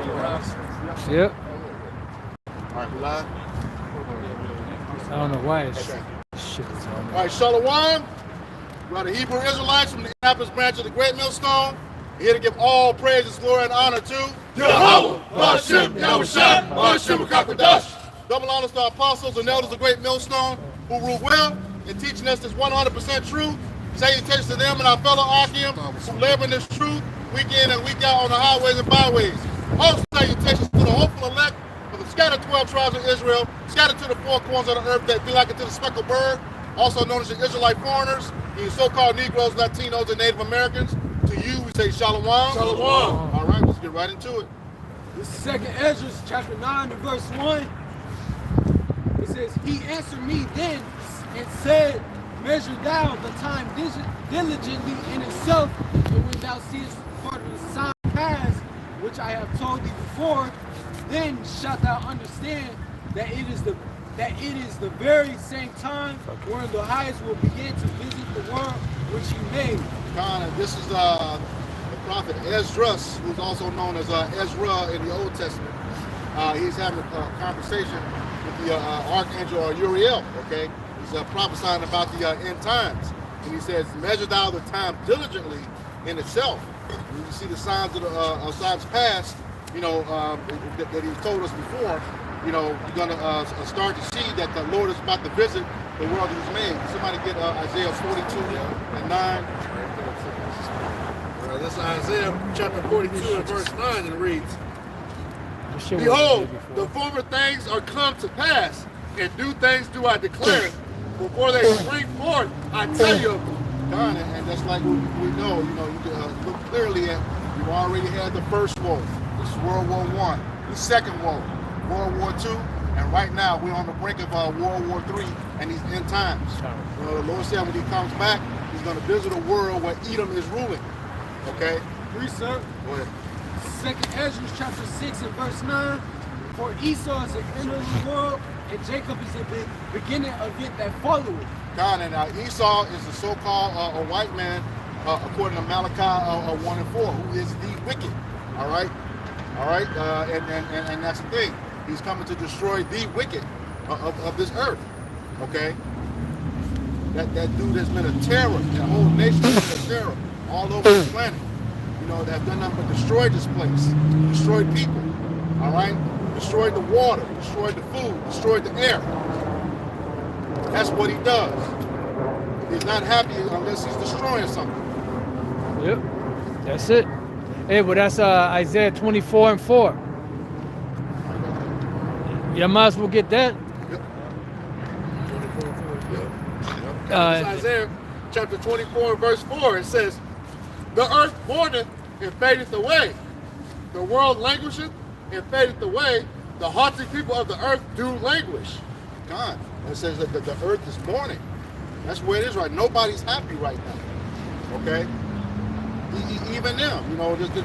Yep. All right, we live? I don't know why it's Okay. shit is on. All right, Shalom. We are the Hebrew Israelites from the Indianapolis branch of the Great Millstone. We're here to give all praises, glory, and honor to Yahweh, Hashem, Yahushua, Hashem, Kakadash. double honors to our apostles and elders of the Great Millstone who rule well in teaching us this 100% truth. Salutations to them and our fellow Archeans who live in this truth week in and week out on the highways and byways. Also salutations to the hopeful elect of the scattered 12 tribes of Israel, scattered to the four corners of the earth that be like it to the speckled bird, also known as the Israelite foreigners, the so-called Negroes, Latinos, and Native Americans. To you, we say Shalom. Shalom. All right, let's get right into it. This is 2nd Ezra, chapter 9 and verse 1. It says, he answered me then and said, measure thou the time diligently in itself, and when thou seest part of the sign pass, which I have told thee before, then shalt thou understand that it is the very same time when the highest will begin to visit the world which he made. This is the prophet Esdras, who's also known as Ezra in the Old Testament. He's having a conversation with the archangel Uriel. Okay, he's prophesying about the end times, and he says, "Measure thou the time diligently in itself." When you see the signs of the times past, that he told us before. You're gonna start to see that the Lord is about to visit the world He's made. Somebody get Isaiah 42 and 9. This is Isaiah chapter 42 and verse 9, and it reads, Behold, the former things are come to pass, and new things do I declare. Before they spring forth, I tell you of them. And that's like we know, you can look clearly at, you've already had the first woe. This is World War I. The second woe, World War II, and right now we're on the brink of World War III and these end times. The Lord said when He comes back, He's going to visit a world where Edom is ruling. Okay? Read, sir. Go ahead. 2nd Ezra chapter 6 and verse 9. For Esau is the end of the world, and Jacob is the beginning of it that followeth. And Esau is the so-called a white man, according to Malachi 1 and 4, who is the wicked. All right? And that's the thing. He's coming to destroy the wicked of this earth. Okay? That dude has been a terror. The whole nation has been a terror all over the planet. That have done nothing but destroy this place, destroyed people. All right? Destroyed the water, destroyed the food, destroyed the air. That's what he does. He's not happy unless he's destroying something. Yep, that's it. Hey, well, that's Isaiah 24 and 4. You might as well get that. Yep. 24 and 4. This is Isaiah chapter 24 and verse 4. It says, the earth mourneth and fadeth away. The world languisheth and fadeth away. The haughty people of the earth do languish. God. It says that the earth is mourning. That's where it is right. Nobody's happy right now. Okay? Even them,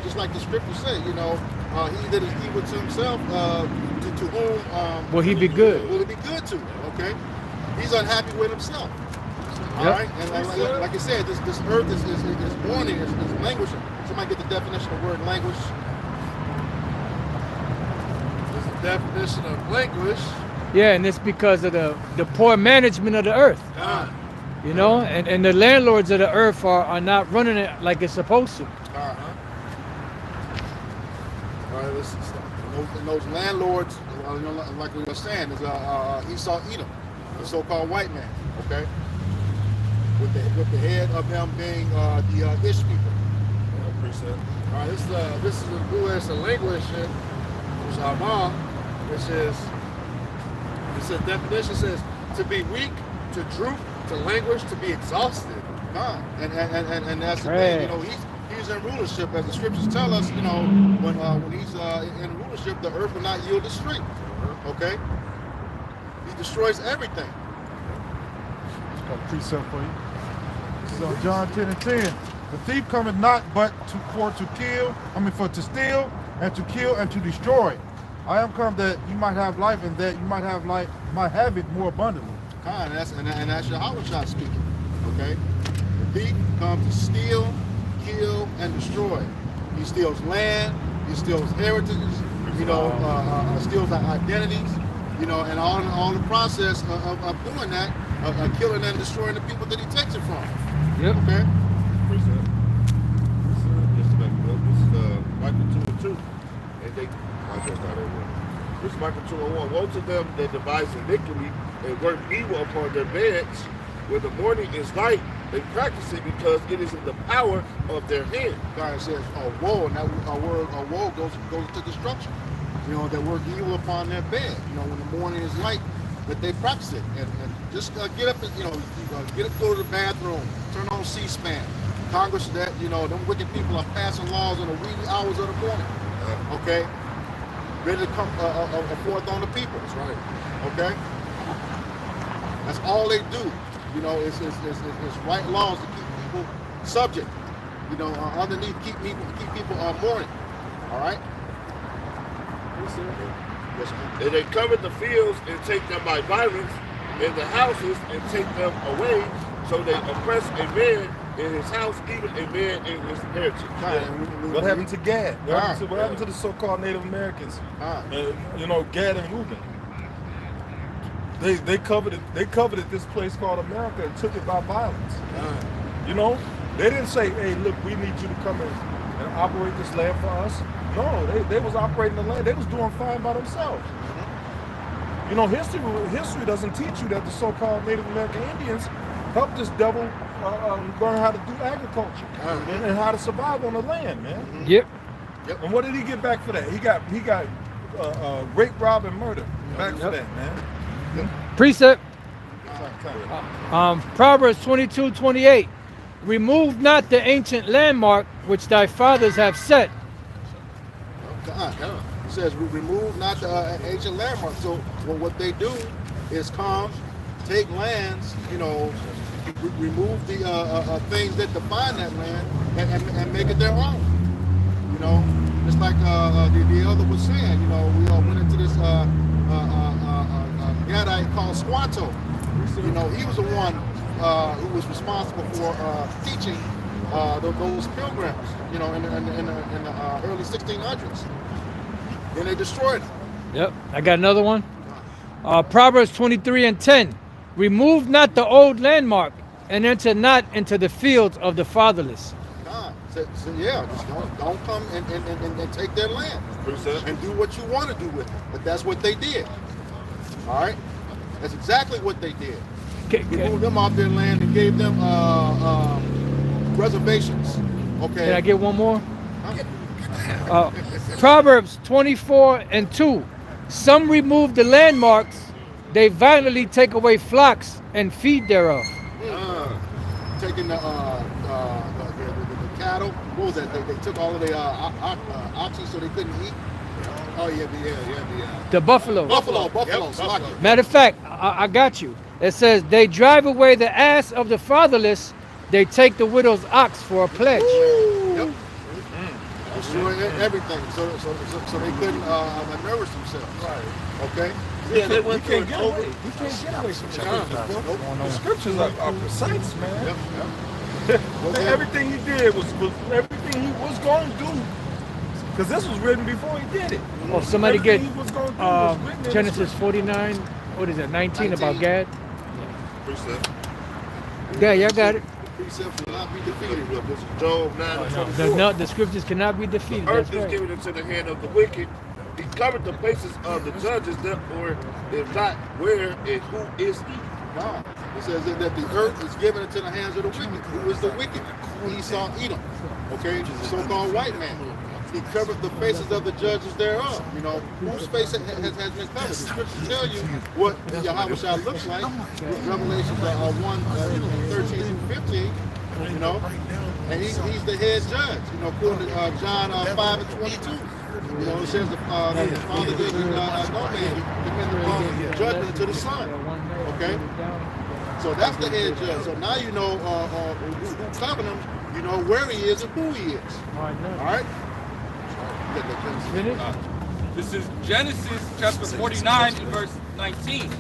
just like the scriptures say, he that is evil to himself, to whom will he be good? Will he be good to? Okay? He's unhappy with himself. All Yep. right? And like I said, this earth is mourning, is languishing. Somebody get the definition of the word languish. This is the definition of languish. Yeah, and it's because of the poor management of the earth. And the landlords of the earth are not running it like it's supposed to. All right, listen. And those landlords, like we were saying, is Esau, Edom, the so-called white man. Okay, with the head of them being the Ish people. All right, this is the U.S. languishing, Shama, which is. It says definition says to be weak, to droop, to languish, to be exhausted. And that's the thing. He's in rulership, as the scriptures tell us. When he's in rulership, the earth will not yield its strength. Okay, he destroys everything. It's got a precept for you. This is on John 10 and 10. The thief cometh not but to steal and to kill and to destroy. I am come that you might have life, and that you might have it more abundantly. And that's Yahweh speaking. Okay, the thief comes to steal, kill, and destroy. He steals land. He steals heritages. steals our identities, and all the process of doing that, killing and destroying the people that he takes it from. Yep. Okay. This is Michael 2:2, and they. This is Michael 2:1. Woe to them that devise iniquity and work evil upon their beds. When the morning is light, they practice it because it is in the power of their hand. God says, woe, and that word woe goes to destruction. That work evil upon their bed. When the morning is light, that they practice it. And just get up and, get up, go to the bathroom, turn on C-SPAN. Congress that, them wicked people are passing laws in the wee hours of the morning. Okay? Ready to come forth on the people. That's right. Okay? That's all they do. It's write laws to keep people subject. Underneath keep people mourning. All right. Yes, and they cover the fields and take them by violence, and the houses and take them away. So they oppress a man in his house, even a man in his heritage. What happened to Gad? What happened to the so-called Native Americans? Gad and Reuben. They coveted this place called America and took it by violence. They didn't say, hey, look, we need you to come in and operate this land for us. No, they was operating the land. They was doing fine by themselves. History doesn't teach you that the so-called Native American Indians helped this devil learn how to do agriculture and how to survive on the land, man. Yep. And what did he get back for that? He got rape, rob, and murder back for that, man. Precept. Proverbs 22:28. Remove not the ancient landmark which thy fathers have set. It says, remove not the ancient landmark. So what they do is come, take lands, remove the things that define that land and make it their own. Just like the elder was saying, we all went into this Gadite called Squanto. He was the one who was responsible for teaching those pilgrims, in the early 1600s. Then they destroyed them. Yep. I got another one. Proverbs 23:10. Remove not the old landmark and enter not into the fields of the fatherless. Just don't come and take their land and do what you want to do with it. But that's what they did. All right? That's exactly what they did. Moved them off their land and gave them reservations. Okay. Can I get one more? Proverbs 24:2. Some remove the landmarks, they violently take away flocks and feed thereof. Taking the cattle. What was that? They took all of the oxen so they couldn't eat. Oh yeah. The buffalo. Buffalo. Yep. Matter of fact, I got you. It says they drive away the ass of the fatherless. They take the widow's ox for a pledge. Yep. Destroy everything, so they couldn't nourish themselves. Right. Okay. Yeah, they went through it over. You can't get away from the scriptures are precise, man. Yep. Everything he did was everything he was going to do. Because this was written before he did it. Oh, somebody get Everything he was going to do was written in the Genesis 49. What is it? 19 about Gad. Precept. Yeah, y'all got it. Precepts will not be defeated. This is Job 9:24. No, the scriptures cannot be defeated. The earth That's is right. given into the hand of the wicked. He covered the places of the judges, therefore, if not, where and who is he? God. It says that the earth is given into the hands of the wicked. Who is the wicked? Esau, Edom. Okay, the so-called white man. He covered the faces of the judges thereof. Whose face has been covered? The scriptures tell you what Yahweh looks like. Revelation 1:13 through 15. And he's the head judge. According to John 5:22. It says the Father gives no man depending upon judgment to the Son. Okay? So that's the head judge. So now you know who covered him, you know where he is and who he is. All right? This is Genesis chapter 49 and verse 19. It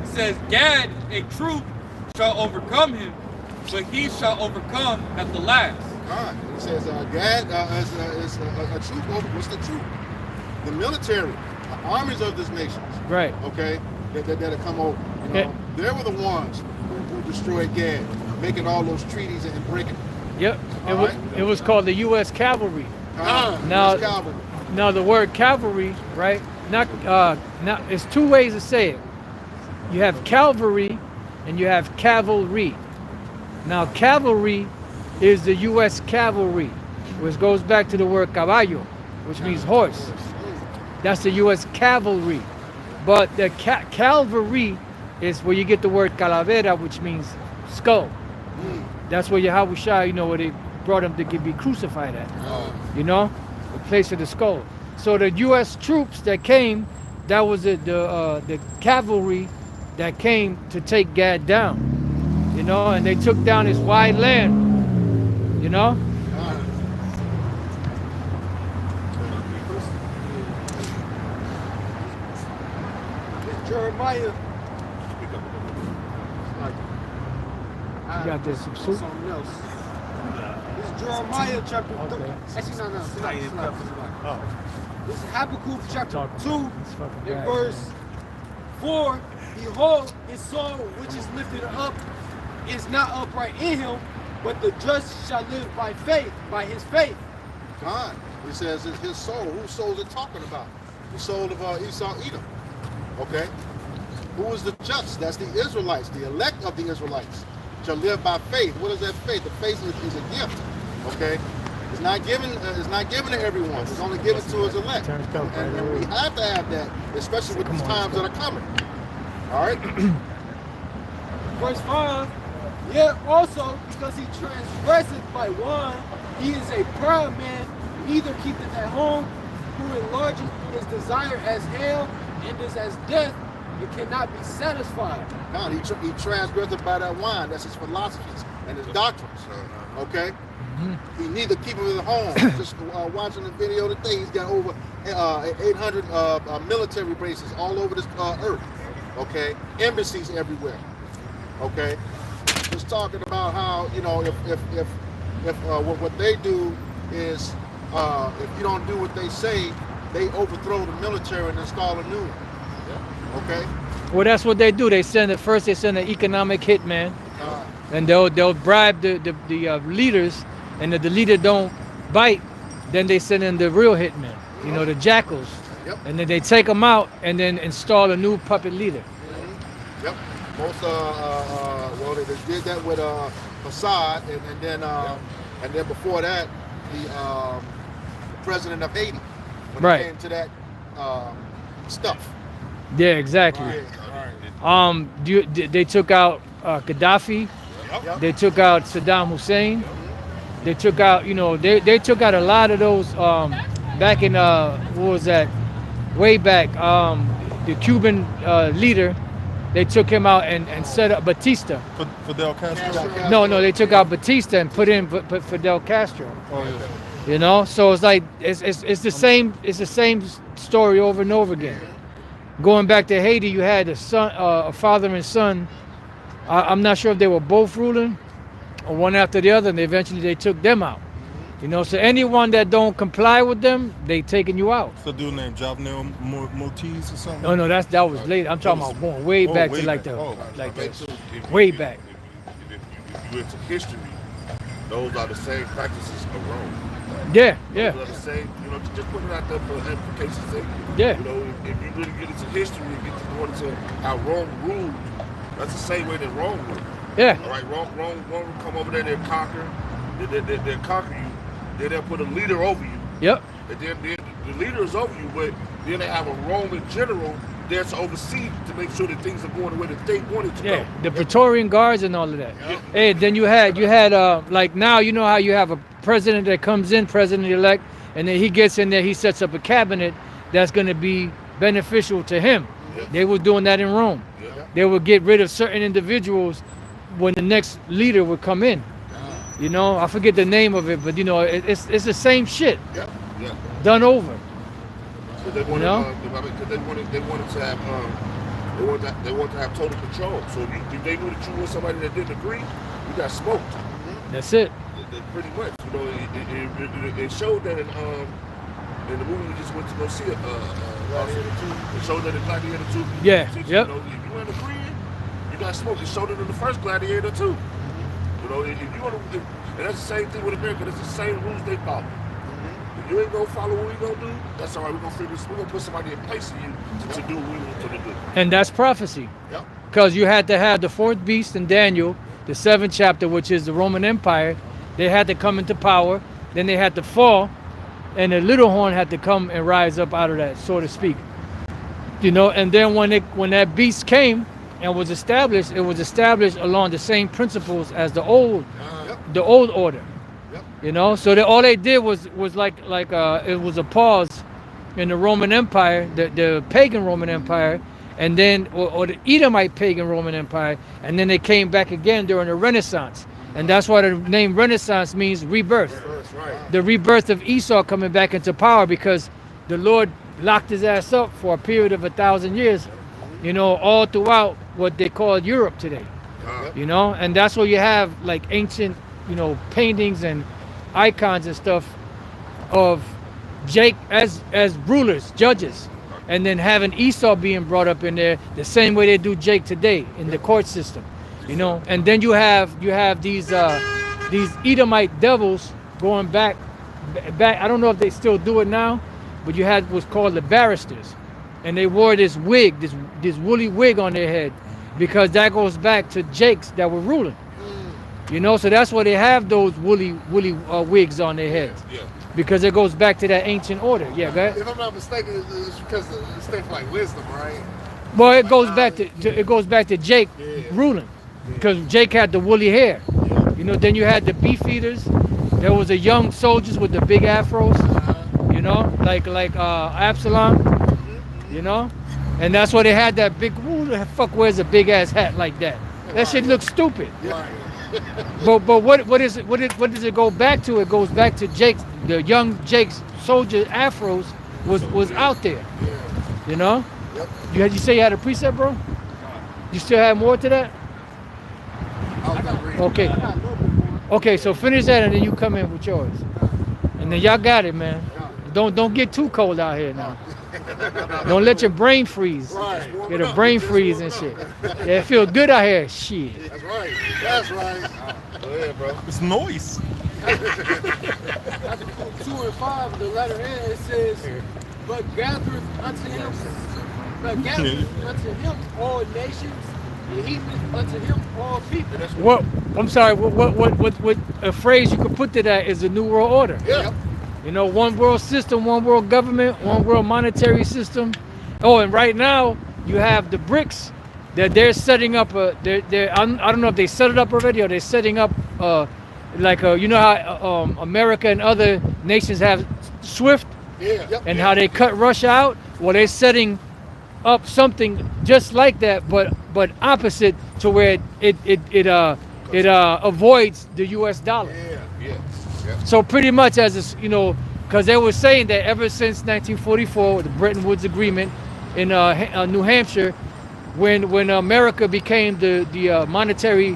says, Gad, a troop, shall overcome him, but he shall overcome at the last. God. It says Gad is a troop over. What's the troop? the military, the armies of this nation, Right. okay, that have come over. You Okay. know, they were the ones who destroyed Gad, making all those treaties and breaking. Yep. All right. It was called the U.S. Cavalry. Now, Now- cavalry. Now the word cavalry, right? Not it's two ways to say it. You have cavalry and you have cavalry. Now cavalry is the U.S. cavalry, which goes back to the word caballo, which means horse. That's the U.S. cavalry. But the cavalry is where you get the word calavera, which means skull. That's where Yahushua, you know, where they brought him to be crucified at. You know, the place of the skull. So the U.S. troops that came, that was the cavalry that came to take Gad down. You know, and they took down this wide land. You know. Jeremiah. You got this some soup? Something else. This is Jeremiah chapter 3. Okay. Actually, no. It's not. This is Habakkuk chapter 2, It's fucking in bad, verse 4. Behold, his soul which is lifted up is not upright in him, but the just shall live by faith, by his faith. God, he says it's his soul. Whose soul is it talking about? The soul of Esau, Edom. Okay? Who is the just? That's the Israelites, the elect of the Israelites. Shall live by faith. What is that faith? The faith is a gift. Okay? It's not given to everyone. It's only given to his elect. And we have to have that, especially with these times that are coming. All right? Verse 5. Yet also, because he transgresseth by one, he is a proud man, neither keepeth at home, who enlargeth his desire as hell, and is as death, and cannot be satisfied. God, he transgressed by that wine. That's his philosophies and his doctrines. Okay? He neither keepeth at home. Just watching the video today, he's got over 800 military bases all over this earth. Okay? Embassies everywhere. Okay? Just talking about how, you know, if what they do is if you don't do what they say, they overthrow the military and install a new one. Okay? Well, that's what they do. They send an economic hitman, and they'll bribe the leaders, and if the leader don't bite, then they send in the real hitman, you know, the jackals. Yep. And then they take them out and then install a new puppet leader. Yep. Most well, they did that with Assad, and then before that, the president of Haiti, when Right. it came to that stuff. Yeah, exactly. They took out Gaddafi. Yep. They took out Saddam Hussein. They took out, you know, they took out a lot of those back in what was that? Way back, the Cuban leader. They took him out and set up Batista. Fidel Castro. No, they took out Batista and put in Fidel Castro. Oh yeah. You know, so it's like it's the same story over and over again. Going back to Haiti, you had a father and son. I'm not sure if they were both ruling or one after the other, and eventually they took them out. You know, so anyone that don't comply with them, they taking you out. So dude named Jovenel Motiz or something? No, that was later. I'm talking about going way back to like way back. If you into history, those are the same practices of Rome. Yeah. Those are the same, you know, just put it out there for implication's sake. Yeah. You know, if you really get into history and get to go into how Rome ruled, that's the same way that Rome ruled. Yeah. All right, Rome will come over there, they'll conquer, they'll conquer you, then they'll put a leader over you. Yep. And then the leader is over you, but then they have a Roman general there to oversee to make sure that things are going the way that they want it to Yeah, go. the Praetorian Guards and all of that. Hey, then you had like now you know how you have a president that comes in, president-elect, and then he gets in there, he sets up a cabinet that's going to be beneficial to him. Yeah. They were doing that in Rome. Yeah. They would get rid of certain individuals when the next leader would come in. You know, I forget the name of it, but you know, it's the same shit Yeah. done over. So they wanted, You know? they wanted to have total control. So if they knew that you were somebody that didn't agree, you got smoked. That's it. Pretty much, you know, it showed that in the movie we just went to go see it. It showed that the Gladiator 2. Yeah, You yep. know, if you want to agree, you got smoke. It showed it in the first Gladiator too. You know, if you want to, and that's the same thing with America. That's the same rules they follow. If you ain't gonna follow what we gonna do, that's all right. We're gonna figure this. We're gonna put somebody in place of you to do what we want them to do. And that's prophecy. Yep. Because you had to have the fourth beast in Daniel, the 7th chapter, which is the Roman Empire. They had to come into power. Then they had to fall. And the little horn had to come and rise up out of that, so to speak. You know, and then when that beast came and was established, it was established along the same principles as the old order. Yep. You know, so that all they did was like it was a pause in the Roman Empire, the pagan Roman Empire, and then or the Edomite pagan Roman Empire, and then they came back again during the Renaissance. And that's why the name Renaissance means rebirth. That's right. The rebirth of Esau coming back into power, because the Lord locked his ass up for a period of 1,000 years, you know, all throughout what they call Europe today. You know, and that's where you have like ancient, you know, paintings and icons and stuff of Jake as rulers, judges, and then having Esau being brought up in there the same way they do Jake today in the court system. You know, and then you have these Edomite devils going back. I don't know if they still do it now, but you had what's called the barristers, and they wore this wig, this woolly wig on their head, because that goes back to Jakes that were ruling. You know, so that's why they have those woolly wigs on their heads, because it goes back to that ancient order. Yeah, go ahead. If I'm not mistaken, it's because it stands for like wisdom, right? Well, it goes back to Jake ruling. Because Jake had the woolly hair. You know, then you had the beef eaters. There was the young soldiers with the big afros, you know, like Absalom, you know? And that's why they had that big, who the fuck wears a big ass hat like that? That shit looks stupid. But what does it go back to? It goes back to Jake's, the young Jake's soldier afros was out there, you know? You say you had a precept, bro? You still have more to that? Okay. Okay, so finish that and then you come in with yours. And then y'all got it, man. Don't get too cold out here now. Don't let your brain freeze. Get a brain freeze and shit. Yeah, it feel good out here. Shit. That's right. That's right. Go ahead, bro. It's noise. Chapter 2 and 5, the letter N, it says, but gathereth unto him all nations, and he unto him all people. What? I'm sorry. What a phrase you could put to that is the New World Order. Yeah. You know, one world system, one world government, one world monetary system. Oh, and right now you have the BRICS that they're setting up. I don't know if they set it up already or they're setting up. You know how America and other nations have SWIFT, and how they cut Russia out. Well, they're setting up something just like that, but opposite, to where it avoids the U.S. dollar. So pretty much you know, because they were saying that ever since 1944 with the Bretton Woods Agreement in New Hampshire, when America became the monetary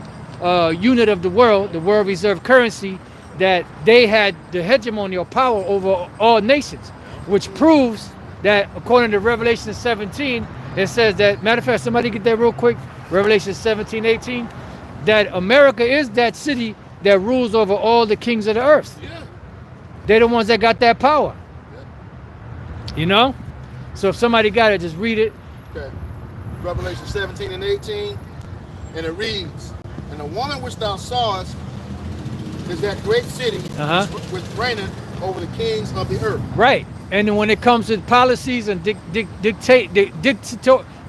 unit of the world reserve currency, that they had the hegemonial power over all nations, which proves that according to Revelation 17, it says that, matter of fact, somebody get that real quick, Revelation 17:18, that America is that city that rules over all the kings of the earth. They're the ones that got that power. You know? So if somebody got it, just read it. Okay. Revelation 17 and 18, and it reads, and the woman which thou sawest is that great city which reigneth over the kings of the earth. Right. And then when it comes to policies and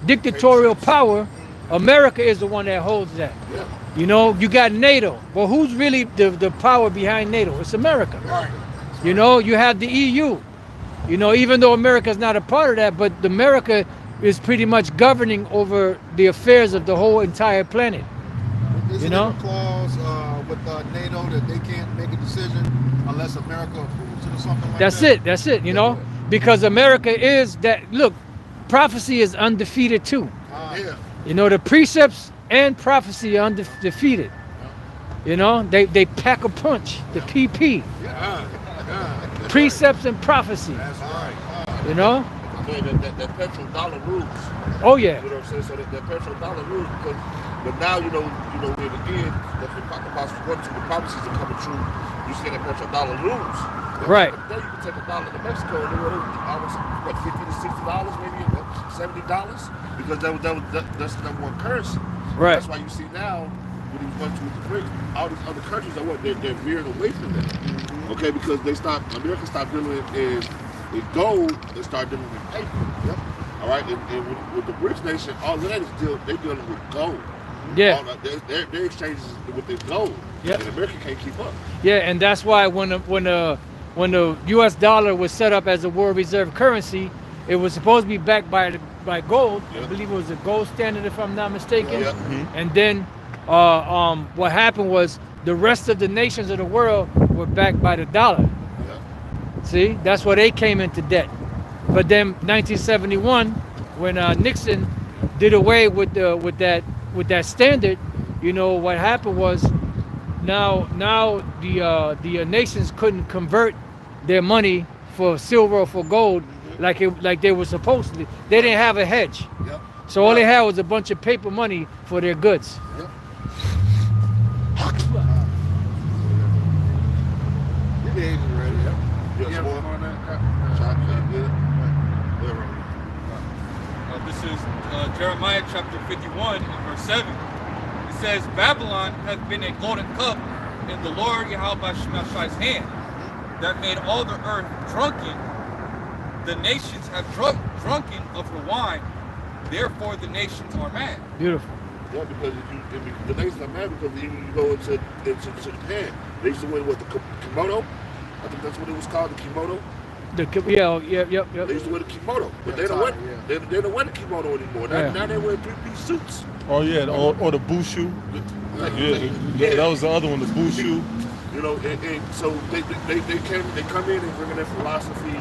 dictatorial power, America is the one that holds that. You know, you got NATO. Well, who's really the power behind NATO? It's America. You know, you have the EU. You know, even though America's not a part of that, but America is pretty much governing over the affairs of the whole entire planet. Isn't You know? there a clause with NATO that they can't make a decision unless America approves it or something like that? That's it, you know? Because America is that, look, prophecy is undefeated too. You know, the precepts and prophecy are undefeated. You know, they pack a punch, the PP. precepts and prophecy. That's right. You know? Okay, that petrodollar rules. Oh yeah. You know what I'm saying? So that petrodollar rules because, but now in the end, that the prophecies are coming true. You see that petrodollar rules. Right. Then you can take $1 to Mexico and it almost what $50 to $60, maybe $70, because that's the number one currency. Right. That's why you see now when he was going to the BRICS, all these other countries are they're veering away from that. Okay, because America stopped dealing in gold and started dealing with paper. Yep. All right, and with the BRICS nation, all of that is they're dealing with gold. Yeah. Their exchanges with the gold. Yep. And America can't keep up. Yeah, and that's why when the U.S. dollar was set up as a world reserve currency, it was supposed to be backed by gold. Yep. I believe it was a gold standard, if I'm not mistaken. Yep. And then what happened was the rest of the nations of the world were backed by the dollar. Yep. See, that's why they came into debt. But then 1971, when Nixon did away with that standard, you know what happened was now the nations couldn't convert their money for silver or for gold like they were supposed to. They didn't have a hedge. Yep. So all they had was a bunch of paper money for their goods. Yep. Your age is ready. Yep. Yes, Yeah, boy. on that. Chocolate, good. This is Jeremiah chapter 51 and verse 7. It says, Babylon hath been a golden cup in the Lord Yahweh Shemashai's hand, that made all the earth drunken. The nations have drunken of her wine, therefore the nations are mad. Beautiful. Yeah, because the nations are mad because even you go into Japan, they used to wear what, the kimono? I think that's what it was called, the kimono. Yep. They used to wear the kimono, but they don't wear the kimono anymore. Now they wear three-piece suits. Oh yeah, or the bushu. Yeah, that was the other one, the bushu. You know, and so they come in and bring their philosophy.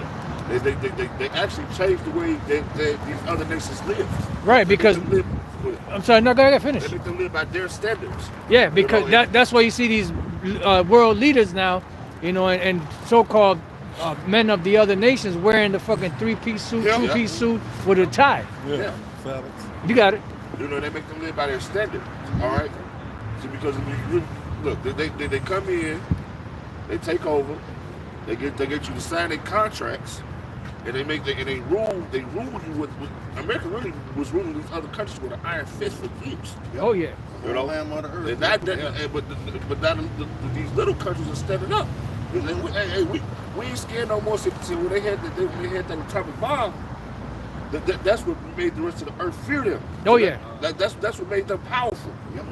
They actually changed the way these other nations live. Right, because I'm sorry, no, go ahead, finish. They make them live by their standards. Yeah, because that's why you see these world leaders now, you know, and so-called men of the other nations wearing the fucking three-piece suit, two-piece suit with a tie. Yeah. You got it. You know, they make them live by their standards. All right. So because if you look, they come in, they take over, they get you to sign their contracts, and they rule you with America really was ruling these other countries with an iron fist for years. Oh yeah. You know, and but now these little countries are standing up. Hey, we ain't scared no more. So when they had that atomic bomb, that's what made the rest of the earth fear them. Oh so yeah. That's what made them powerful.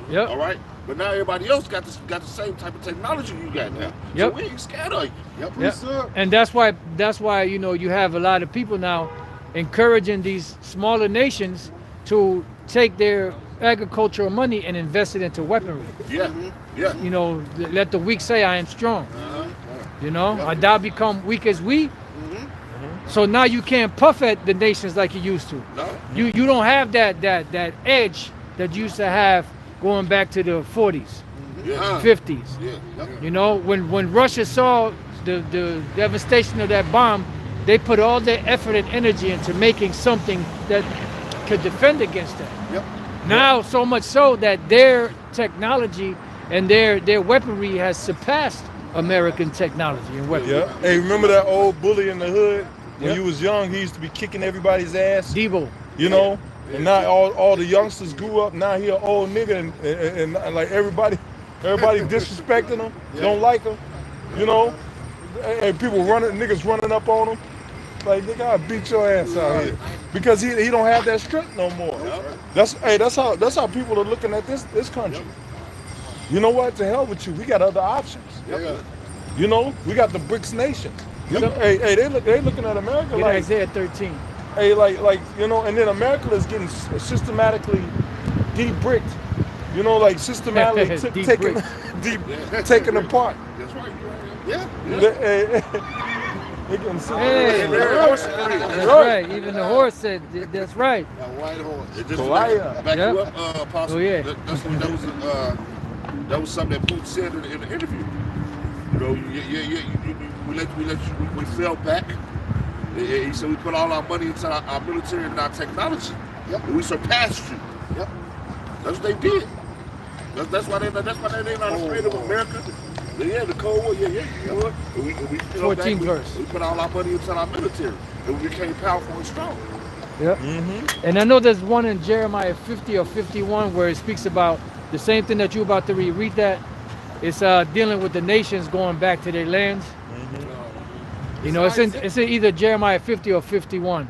Yep. All right. But now everybody else got the same type of technology you got now. Yep. So we ain't scared of you. Yep. And that's why you know you have a lot of people now encouraging these smaller nations to take their agricultural money and invest it into weaponry. Yeah. Yeah. You know, let the weak say I am strong. You know, thou become weak as we. So now you can't puff at the nations like you used to. No. You don't have that edge that you used to have going back to the 40s, 50s. Yeah. You know, when Russia saw the devastation of that bomb, they put all their effort and energy into making something that could defend against that. Yep. Now, so much so that their technology and their weaponry has surpassed American technology and weaponry. Yeah. Hey, remember that old bully in the hood? When you was young, he used to be kicking everybody's ass. Debo. You know? And now all the youngsters grew up. Now he an old nigga and like everybody disrespecting him, don't like him. You know? And niggas running up on him. Like, nigga, I'll beat your ass out here. Because he don't have that strength no more. That's how people are looking at this country. You know what? To hell with you. We got other options. You know, we got the BRICS nation. Hey, they looking at America Get like Isaiah 13. hey, like you know, and then America is getting systematically de-bricked. You know, like systematically taken apart. That's right. They getting Hey, that's right. Even the horse said that's right. A white horse. Back Yep. you up, Apostle. Oh, yeah. That was something that Putin said in the interview. You know, we fell back. He said we put all our money into our military and our technology. Yep. And we surpassed you. Yep. That's what they did. That's why they're not afraid of America. Yeah, the Cold War. Yeah. You know what? And we 14th verse. We put all our money into our military, and we became powerful and strong. Yep. And I know there's one in Jeremiah 50 or 51 where it speaks about the same thing that you're about to read. Read that. It's dealing with the nations going back to their lands. You know, it's in either Jeremiah 50 or 51.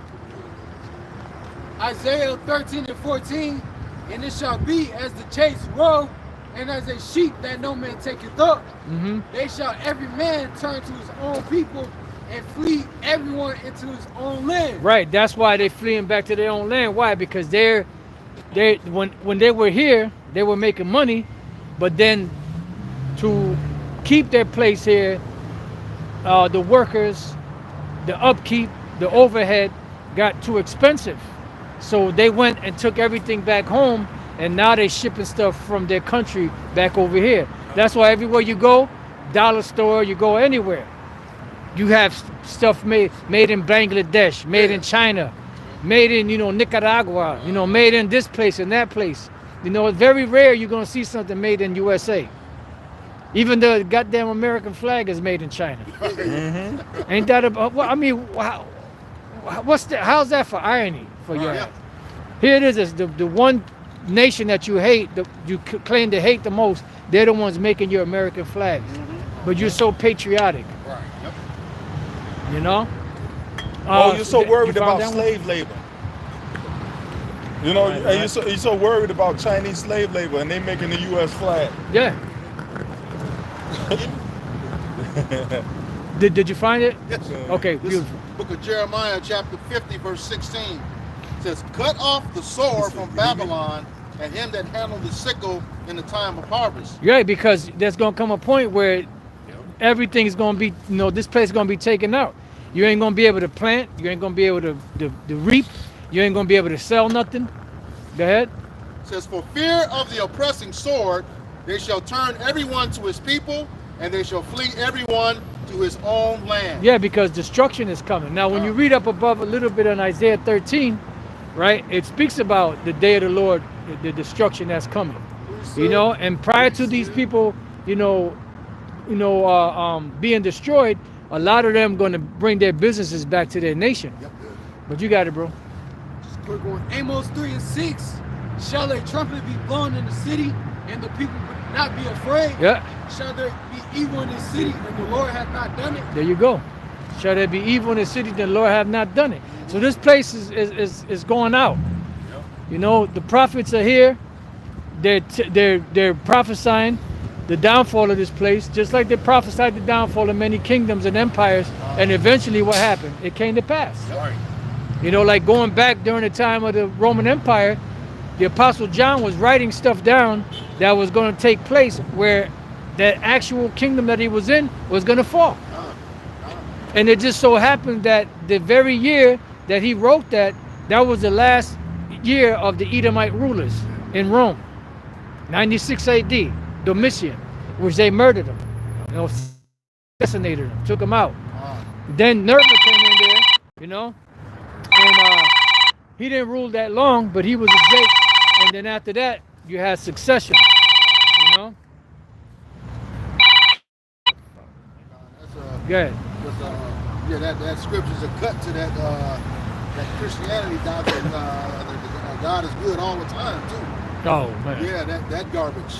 Isaiah 13 and 14, and it shall be as the chase roe, and as a sheep that no man taketh up. They shall every man turn to his own people, and flee everyone into his own land. Right. That's why they're fleeing back to their own land. Why? Because when they were here, they were making money, but then to keep their place here, the workers, the upkeep, the overhead got too expensive. So they went and took everything back home, and now they're shipping stuff from their country back over here. That's why everywhere you go, dollar store, you go anywhere, you have stuff made in Bangladesh, made in China, made in, Nicaragua, made in this place and that place. It's very rare you're going to see something made in USA. Even the goddamn American flag is made in China. Ain't that about? Well, I mean, how's that for irony for you? Here it is the one nation that you hate, you claim to hate the most. They're the ones making your American flags, but you're so patriotic. Right. Yep. You know. You're so worried about slave labor. And you're so worried about Chinese slave labor, and they making the U.S. flag. Yeah. Did you find it? Yes. Okay, This beautiful. Book of Jeremiah, chapter 50, verse 16 says, "Cut off the sword from Babylon, and him that handled the sickle in the time of harvest." Yeah, because there's gonna come a point where everything's gonna be, this place is gonna be taken out. You ain't gonna be able to plant. You ain't gonna be able to reap. You ain't gonna be able to sell nothing. Go ahead. It says, "For fear of the oppressing sword, they shall turn everyone to his people, and they shall flee everyone to his own land." Yeah, because destruction is coming. Now, when you read up above a little bit on Isaiah 13, right, it speaks about the day of the Lord, the destruction that's coming. And prior to these people, being destroyed, a lot of them going to bring their businesses back to their nation. But you got it, bro. Just quick one. Amos 3 and 6. Shall a trumpet be blown in the city, and the people not be afraid? Yeah. Shall there be evil in the city, and the Lord hath not done it? There you go. Shall there be evil in the city, the Lord have not done it. So this place is going out. The prophets are here. They're prophesying the downfall of this place, just like they prophesied the downfall of many kingdoms and empires. And eventually, what happened? It came to pass. Right. Like going back during the time of the Roman Empire, the Apostle John was writing stuff down that was going to take place where that actual kingdom that he was in was going to fall. And it just so happened that the very year that he wrote that was the last year of the Edomite rulers in Rome. 96 AD, Domitian, which they murdered him, assassinated him, took him out. Then Nerva came in there, and he didn't rule that long, but he was a Jake. And then after that, you had succession, Good. That scripture's a cut to that Christianity doctrine. God is good all the time too. Oh man. Yeah, that garbage.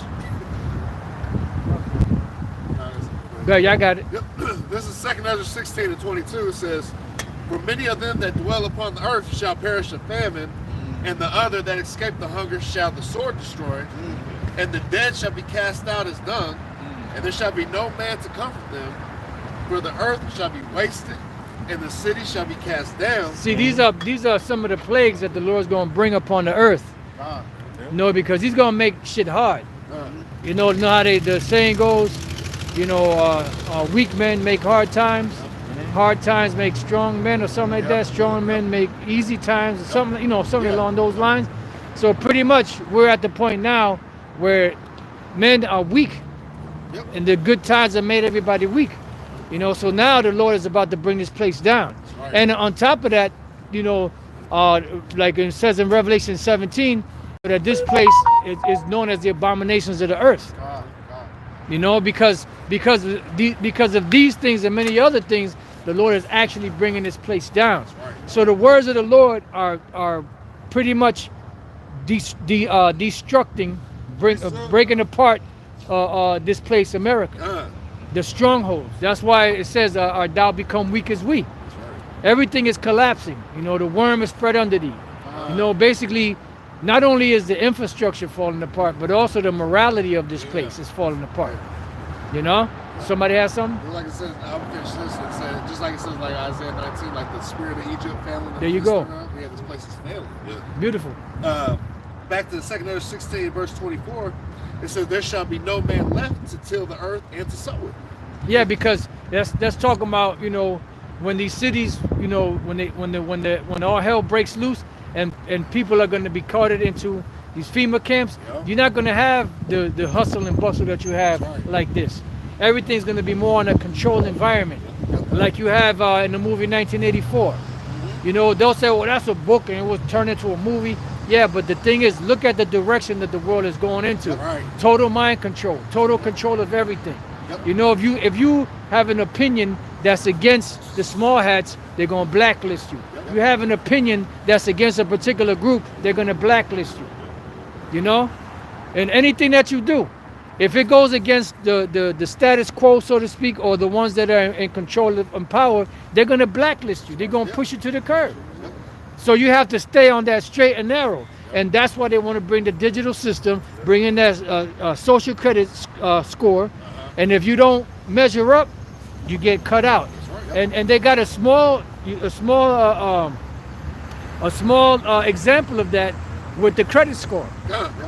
Good, y'all got it. Yep. This is 2 Ezra 16 and 22. It says, "For many of them that dwell upon the earth shall perish of famine, and the other that escape the hunger shall the sword destroy, and the dead shall be cast out as dung, and there shall be no man to comfort them, for the earth shall be wasted, and the city shall be cast down." See, these are some of the plagues that the Lord's going to bring upon the earth. Because he's going to make shit hard. Know how the saying goes, weak men make hard times, hard times make strong men, or something like that. Strong men make easy times, or something, something along those lines. So pretty much we're at the point now where men are weak Yep. And the good times have made everybody weak. You know, so now the Lord is about to bring this place down. Right. And on top of that, you know, like it says in Revelation 17, that this place is known as the abominations of the earth. God. You know, because of these things and many other things, the Lord is actually bringing this place down. Right. So the words of the Lord are pretty much destructing, breaking apart this place, America. The strongholds. That's why it says, "Thou become weak as we." Everything is collapsing. You know, the worm is spread under thee. You know, basically, not only is the infrastructure falling apart, but also the morality of this place is falling apart. You know? Somebody has something? Like it says, I'll finish this. It said, just like it says, like Isaiah 19, like the spirit of Egypt failing. There you go. Yeah, this place is failing. Yeah. Beautiful. Back to the 2 Ezra 16, verse 24. It says, "There shall be no man left to till the earth and to sow it." Yeah, because that's talking about, you know, when these cities, you know, when all hell breaks loose and people are going to be carted into these FEMA camps, you're not going to have the hustle and bustle that you have like this. Everything's going to be more in a controlled environment, like you have in the movie 1984. You know, they'll say, well, that's a book and it was turned into a movie. Yeah, but the thing is, look at the direction that the world is going into. Total mind control, total control of everything. You know, if you have an opinion that's against the small hats, they're going to blacklist you. If you have an opinion that's against a particular group, they're going to blacklist you. You know? And anything that you do, if it goes against the status quo, so to speak, or the ones that are in control and power, they're going to blacklist you. They're going to push you to the curb. So you have to stay on that straight and narrow. And that's why they want to bring the digital system, bring in that social credit score. And if you don't measure up, you get cut out. And they got a small example of that with the credit score.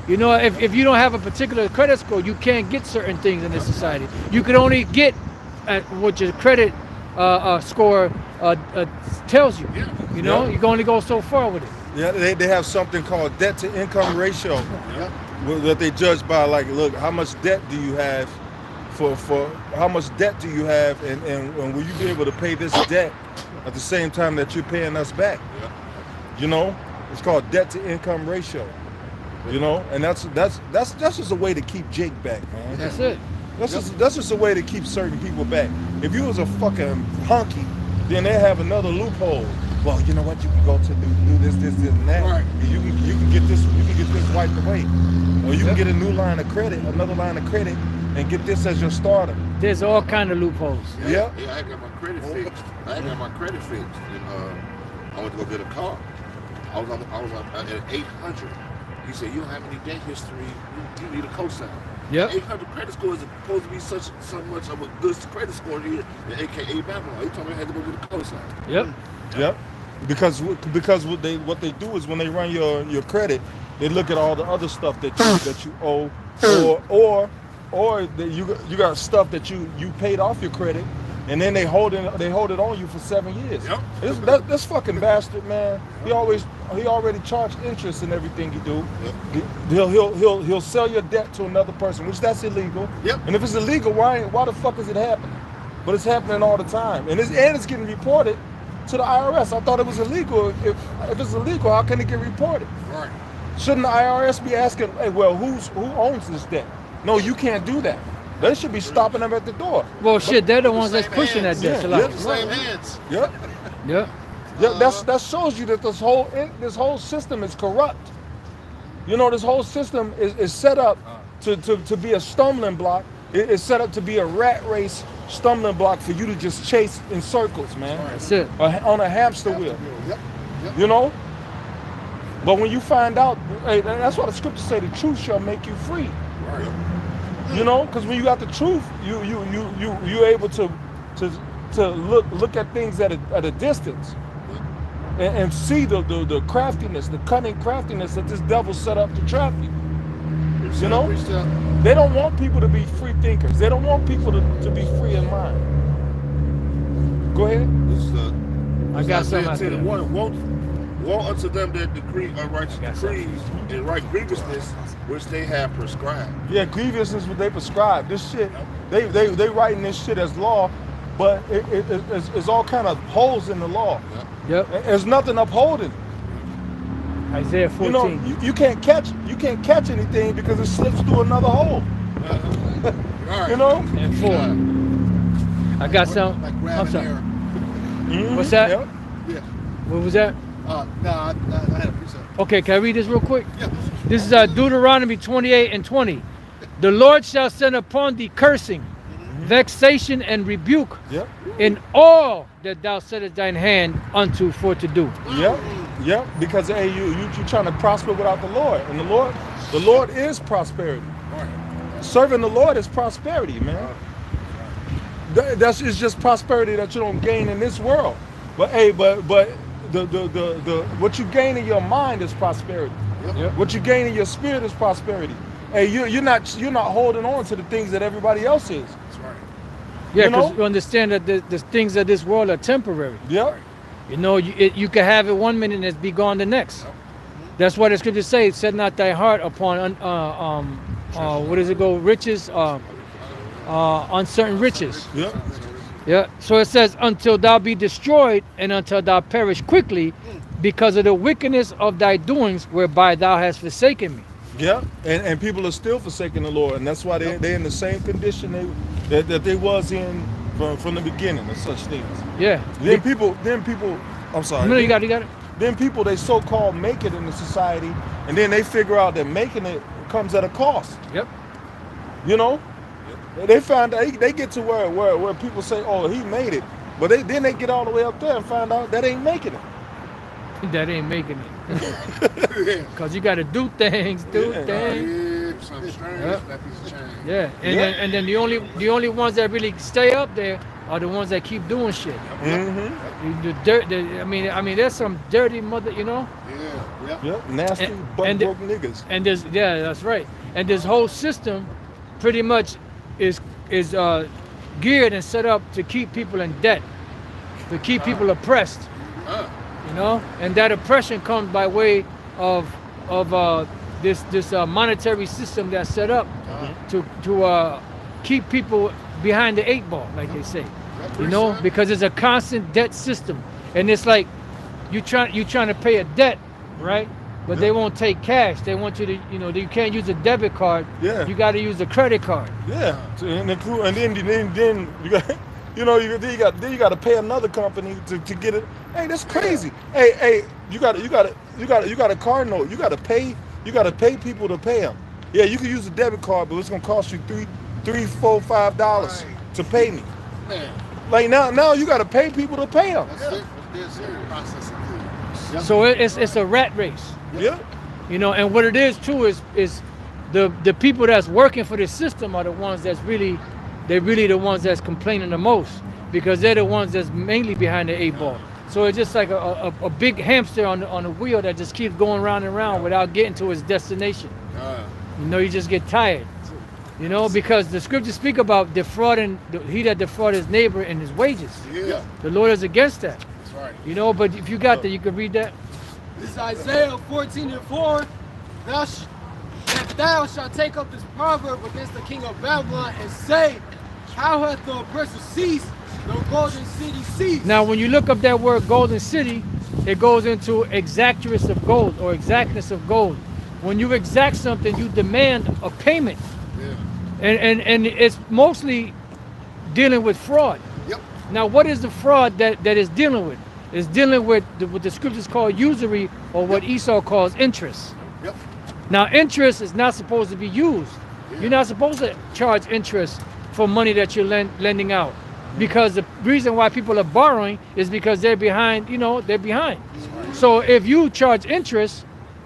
You know, if you don't have a particular credit score, you can't get certain things in this society. You can only get at what your credit score tells you. You know, you can only go so far with it. Yeah, they have something called debt to income ratio that they judge by, like, look, how much debt do you have for how much debt do you have, and will you be able to pay this debt at the same time that you're paying us back? You know, it's called debt to income ratio. You know, and that's just a way to keep Jake back, man. That's it. That's just a way to keep certain people back. If you was a fucking honky, then they have another loophole. Well, you know what? You can go to do this, and that. Right. You can get this wiped away, or you can get a new line of credit, another line of credit, and get this as your starter. There's all kind of loopholes. Yeah, I got my credit fixed. And I went to go get a car. I was at 800. He said, "You don't have any debt history. You need a cosign." Yep. 800 credit score is supposed to be so much of a good credit score here, aka Babylon. He told me I had to go get a cosign. Yep. Because what they do is when they run your credit, they look at all the other stuff that you owe, or that you got stuff that you paid off your credit, and then they hold it on you for 7 years. Yep. This fucking bastard, man. He already charged interest in everything he do. Yep. He'll sell your debt to another person, which that's illegal. Yep. And if it's illegal, why the fuck is it happening? But it's happening all the time, and it's getting reported to the IRS. I thought it was illegal. If it's illegal, how can it get reported? Right. Shouldn't the IRS be asking, hey, well, who owns this debt? No, you can't do that. They should be stopping them at the door. Well, shit, they're the ones that's pushing that debt. Same hands. Yep. Yeah. That shows you that this whole system is corrupt. You know, this whole system is set up to be a stumbling block. It's set up to be a rat race stumbling block for you to just chase in circles, man. That's it. On a hamster wheel. Yep. You know? But when you find out, hey, that's why the scriptures say the truth shall make you free. Right. You know, because when you got the truth, you're able to look at things at a distance and see the craftiness, the cunning craftiness that this devil set up to trap you. You know, they don't want people to be free thinkers. They don't want people to be free in mind. Go ahead. I got something out there. Woe unto them that decree unrighteous decrees and right grievousness which they have prescribed. Yeah, grievousness what they prescribe. This shit, They writing this shit as law, but it's all kind of holes in the law. Yep. There's nothing upholding. Isaiah 14. You know, you can't catch anything because it slips through another hole. You know? And 4. I got some. Like I'm grab sorry. an Mhm. What's that? Yep. Yeah. What was that? No, I had a precept. Okay, can I read this real quick? Yeah. This is Deuteronomy 28 and 20. The Lord shall send upon thee cursing, vexation, and rebuke Yep. in all that thou settest thine hand unto for to do. Yep. Yep. Because hey, you trying to prosper without the Lord, and the Lord is prosperity. Serving the Lord is prosperity, man. That's it's just prosperity that you don't gain in this world. But hey, but the what you gain in your mind is prosperity. Yep. What you gain in your spirit is prosperity. Hey, you're not holding on to the things that everybody else is. That's right. Yeah, You know? because you understand that the things of this world are temporary. Yep. You know, you can have it one minute and it's be gone the next. That's why the scriptures say, set not thy heart upon, what does it go, riches, uncertain riches. Yep. Yeah, so it says, until thou be destroyed and until thou perish quickly because of the wickedness of thy doings whereby thou hast forsaken me. Yeah, and people are still forsaking the Lord, and that's why they're in the same condition that they was in from the beginning of such things. Yeah. Then people, I'm sorry. No, you got it. Then people, they so-called make it in the society, and then they figure out that making it comes at a cost. Yep. You know, they find out, they get to where people say, oh, he made it, but then they get all the way up there and find out that ain't making it. That ain't making it. Because you got to do things, things. Something strange. Yep. That piece of change. Yeah, and then the only ones that really stay up there are the ones that keep doing shit. Mm-hmm. The dirt. I mean, there's some dirty mother, you know. Yeah. Yep. Yep. Nasty, butt-broke niggas. And there's that's right. And this whole system, pretty much, is geared and set up to keep people in debt, to keep people oppressed. You know, and that oppression comes by way of this monetary system that's set up to keep people behind the 8 ball, like they say. You know, because it's a constant debt system, and it's like you trying to pay a debt, right? But they won't take cash. They want you to, you can't use a debit card. Yeah. You got to use a credit card. Yeah, and then you got, you got to pay another company to get it. Hey, that's crazy. Hey, you got a card note. You got to pay people to pay them. Yeah, you can use a debit card, but it's gonna cost you $3, $4, $5 to pay me. Man, Like now you got to pay people to pay them. that's it. It's processing. So it's a rat race. Yeah. You know, and what it is too is the people that's working for the system are the ones that's really the ones that's complaining the most, because they're the ones that's mainly behind the 8 ball. So it's just like a big hamster on a wheel that just keeps going round and round without getting to its destination. You know, you just get tired. You know, because the scriptures speak about defrauding, he that defraud his neighbor in his wages. Yeah. The Lord is against that. That's right. You know, but if you got that, you can read that. This is Isaiah 14 and 4. Thou shalt take up this proverb against the king of Babylon and say, how hath the oppressor ceased, the golden city ceased? Now, when you look up that word golden city, it goes into exactness of gold or exactness of gold. When you exact something, you demand a payment. Yeah. And it's mostly dealing with fraud. Yep. Now, what is the fraud that is dealing with? It's dealing with what the scriptures call usury, or what Esau calls interest. Yep. Now, interest is not supposed to be used. You're not supposed to charge interest for money that you're lending out, because the reason why people are borrowing is because they're behind. They're behind. So if you charge interest,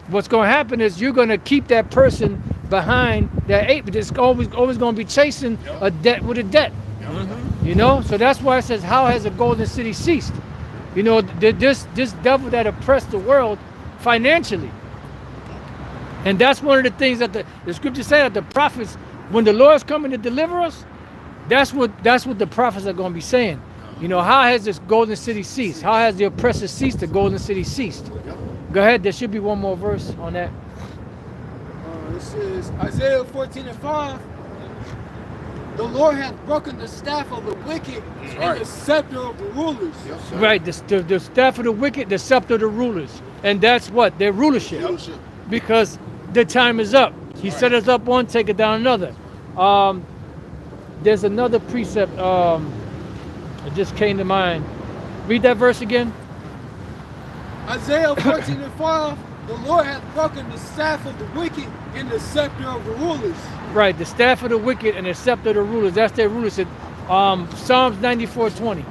what's going to happen is you're going to keep that person behind that 8. But it's always going to be chasing a debt with a debt. You know, so that's why it says, "How has the golden city ceased?" You know, this devil that oppressed the world financially. And that's one of the things that the scriptures say, that the prophets, when the Lord's coming to deliver us, that's what the prophets are going to be saying. You know, how has this golden city ceased? How has the oppressor ceased? The golden city ceased. Go ahead. There should be one more verse on that. This is Isaiah 14 and 5. the Lord hath broken the staff of the wicked and the scepter of the rulers. Yes, sir. Right, the staff of the wicked, the scepter of the rulers. And that's what? Their rulership. Rulership. Because the time is up. He set us up one, take it down another. There's another precept it just came to mind. Read that verse again. Isaiah 14:5, the Lord hath broken the staff of the wicked and the scepter of the rulers. Right, the staff of the wicked and the scepter of the rulers. That's their rulership. Psalms 94:20.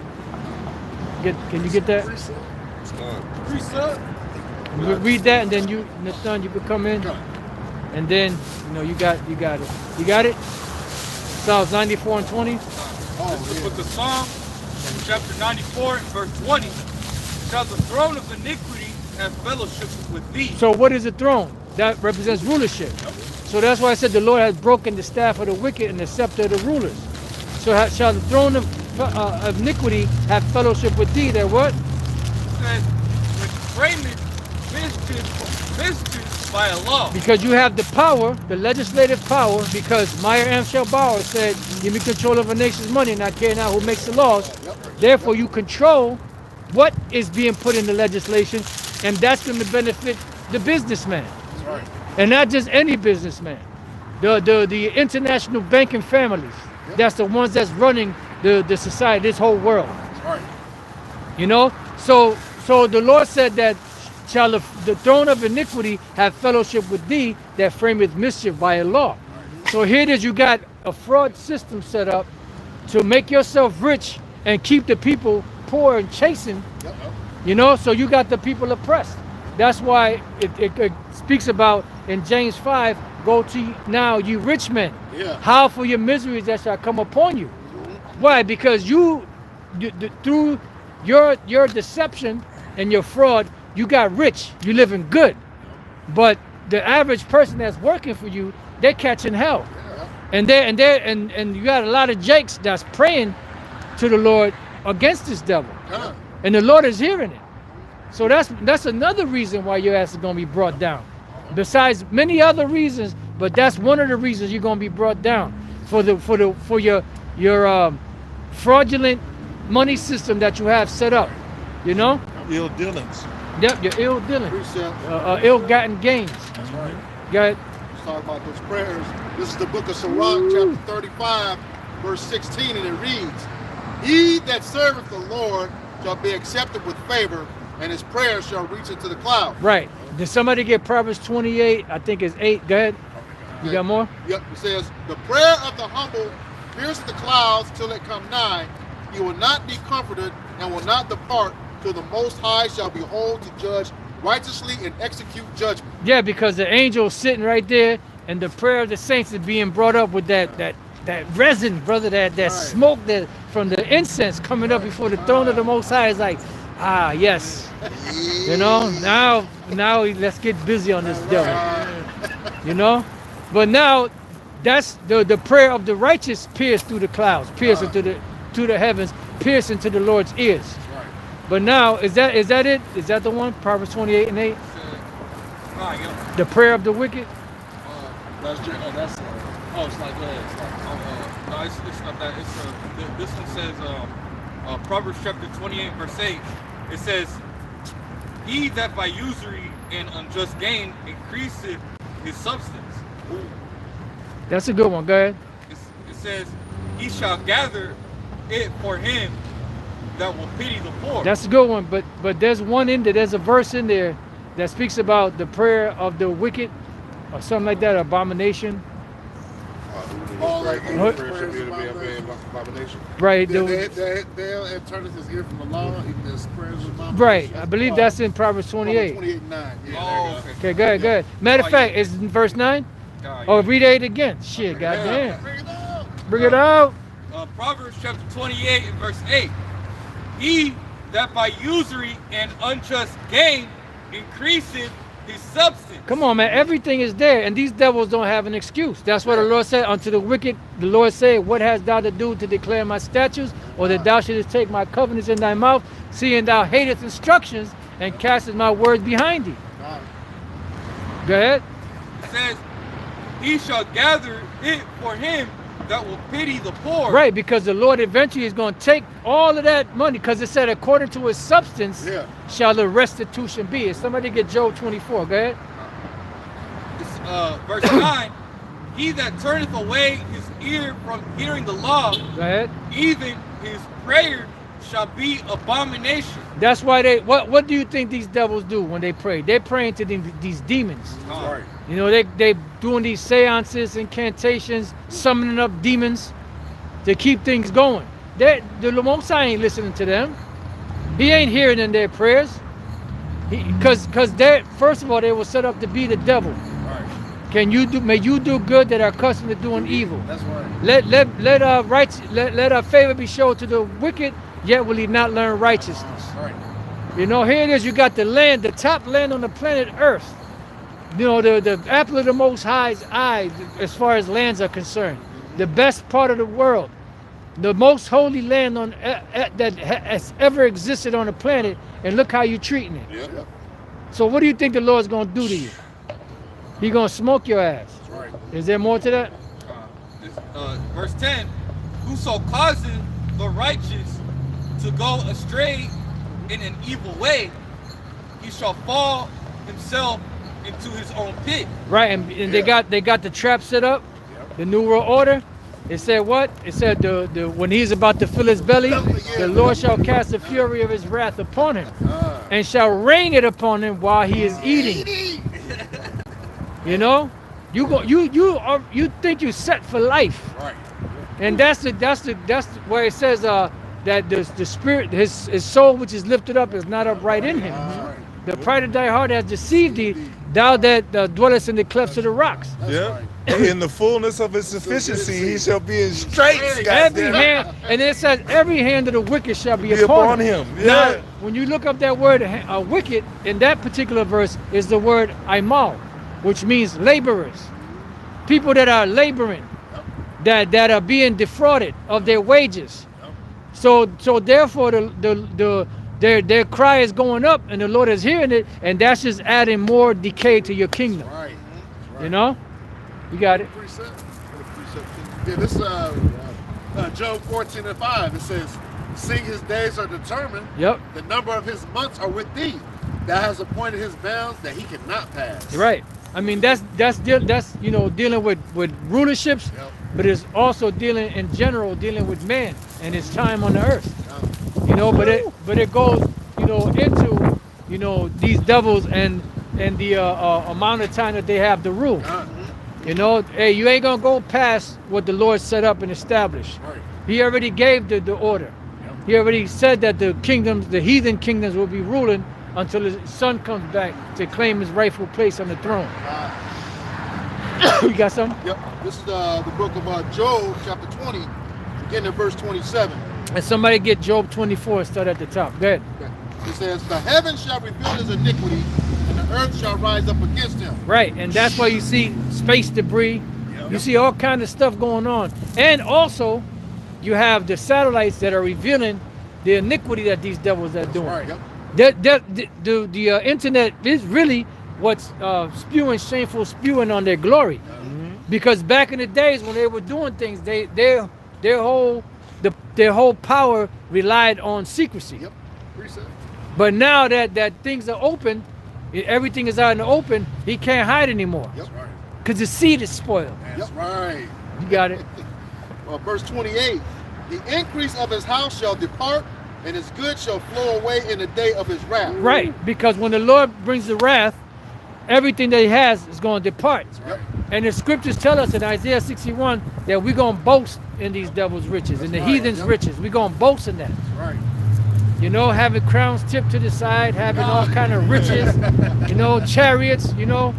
Can you get that? Precept. Read that, and then you, Nathan, you could come in, and then you got it. You got it. Psalms 94:20. The book of Psalms, chapter 94 and verse 20. Shall the throne of iniquity have fellowship with thee? So what is the throne? That represents rulership. So that's why I said the Lord has broken the staff of the wicked and the scepter of the rulers. So shall the throne of iniquity have fellowship with thee? That what? It says, which frameth mischief by a law. Because you have the power, the legislative power, because Meyer Amschel Bauer said, give me control of a nation's money, not caring now who makes the laws. Therefore, you control what is being put in the legislation, and that's going to benefit the businessman. That's right. And not just any businessman. The international banking families, that's the ones that's running the society, this whole world. That's right. You know? So the Lord said that shall the throne of iniquity have fellowship with thee that frameth mischief by a law. So here it is, you got a fraud system set up to make yourself rich and keep the people poor and chasing. So you got the people oppressed. That's why it speaks about in James 5, go to now you rich men. How for your miseries that shall come upon you. Why? Because you through your deception and your fraud, you got rich, you living good. But the average person that's working for you, they're catching hell. And you got a lot of jakes that's praying to the Lord against this devil. And the Lord is hearing it. So that's another reason why your ass is gonna be brought down. Besides many other reasons, but that's one of the reasons you're gonna be brought down for your fraudulent money system that you have set up. Ill dealings. Yep, your ill dealing, Precept. ill-gotten gains. That's right. Go ahead. Let's talk about those prayers. This is the book of Sirach, chapter 35, verse 16, and it reads, He that serveth the Lord shall be accepted with favor, and his prayers shall reach into the clouds. Right. Did somebody get Proverbs 28? I think it's 8. Go ahead. You got more? Yep, it says, The prayer of the humble pierceth the clouds till it come nigh. He will not be comforted and will not depart till the Most High shall behold to judge righteously and execute judgment. Yeah, because the angel is sitting right there, and the prayer of the saints is being brought up with that resin, brother, that smoke that from the incense coming up before the throne of the Most High is like, yes. Now let's get busy on this devil. But now that's the prayer of the righteous pierce through the clouds, pierce into the heavens, pierce into the Lord's ears. But now, is that it? Is that the one? Proverbs 28 and 8? The prayer of the wicked? It's not that. This one says, Proverbs chapter 28, verse 8. It says, He that by usury and unjust gain increaseth his substance. That's a good one. Go ahead. It says, He shall gather it for him that will pity the poor. That's a good one, but there's one in there, there's a verse in there that speaks about the prayer of the wicked or something like that, abomination. Right. They'll turn his ear from the law, even his prayers of abomination. Right. I believe that's in Proverbs 28. 28 and 9. Oh, Okay, go ahead. Matter of fact, it's in verse 9? Oh, read 8 again. Shit, goddamn. Bring it out. Proverbs chapter 28 and verse 8. He that by usury and unjust gain increaseth his substance. Come on, man. Everything is there, and these devils don't have an excuse. That's what the Lord said unto the wicked. The Lord said, What hast thou to do to declare my statutes, or that thou shouldest take my covenants in thy mouth, seeing thou hatest instructions and castest my words behind thee? Go ahead. It says, He shall gather it for him that will pity the poor. Right, because the Lord eventually is going to take all of that money, because it said, according to his substance, Yeah. shall the restitution be. If somebody get Job 24, go ahead. Verse 9, he that turneth away his ear from hearing the law, Go ahead. even his prayer shall be abomination. That's why what do you think these devils do when they pray? They're praying to these demons. Right. You know, they doing these seances, incantations, summoning up demons to keep things going. The Most High ain't listening to them. He ain't hearing in their prayers. Because they, first of all, they were set up to be the devil. Right. May you do good that are accustomed to doing evil. That's right. Let our favor be shown to the wicked, yet will he not learn righteousness. Right. You know, here it is, you got the land, the top land on the planet Earth. You know, the apple of the Most High's eye, as far as lands are concerned. The best part of the world. The most holy land on that has ever existed on the planet, and look how you're treating it. Yep. So what do you think the Lord's going to do to you? He going to smoke your ass. That's right. Is there more to that? Verse 10, whoso causes the righteous to go astray in an evil way, he shall fall himself into his own pit. Right, and they got the trap set up, the New World Order. It said what? It said when he's about to fill his belly, the Lord shall cast the fury of his wrath upon him, and shall rain it upon him while he is eating. You know, you think you set for life, Right. and that's where it says that the spirit, his soul which is lifted up, is not upright in him. Right. The pride of thy heart has deceived thee, thou that dwellest in the clefts of the rocks. Yeah. In the fullness of his sufficiency, he shall be in straits. Every goddamn. hand, and it says, every hand of the wicked shall be Be upon upon him. him. Now, Yeah. when you look up that word wicked, in that particular verse is the word aimal, which means laborers. People that are laboring, that are being defrauded of their wages. So therefore their cry is going up, and the Lord is hearing it, and that's just adding more decay to your kingdom. Right. You know? You got it. Precept. Yeah, this Job 14:5. It says, "Seeing his days are determined, Yep. the number of his months are with thee. Thou hast appointed his bounds that he cannot pass." Right. I mean, that's you know, dealing with rulerships, Yep. but it's also dealing in general, dealing with man and his time on the earth. You know, but it goes, you know, into, you know, these devils and the amount of time that they have to rule. You know, hey, you ain't gonna go past what the Lord set up and established. Right. He already gave the order. He already said that the heathen kingdoms will be ruling until his son comes back to claim his rightful place on the throne. You got something? Yep. This is the book of Job, chapter 20, beginning at verse 27. And somebody get Job 24 and start at the top. Go ahead. It says, "The heavens shall reveal his iniquity, and the earth shall rise up against him." Right, and that's why you see space debris. You see all kind of stuff going on. And also, you have the satellites that are revealing the iniquity that these devils are doing. Right. Yep. The internet is really what's shameful spewing on their glory. Because back in the days when they were doing things, their whole power relied on secrecy. Yep. Precept. But now that things are open, everything is out in the open, he can't hide anymore. Yep. Right. Because the seed is spoiled. That's right. You got it. Verse 28, "The increase of his house shall depart, and his good shall flow away in the day of his wrath." Right, because when the Lord brings the wrath, everything that he has is going to depart. Yep. And the scriptures tell us in Isaiah 61 that we're going to boast in these devils' riches, in the right, heathens' yep. riches. We're going to boast in that. Right. You know, having crowns tipped to the side, having all kind of riches, you know, chariots, you know.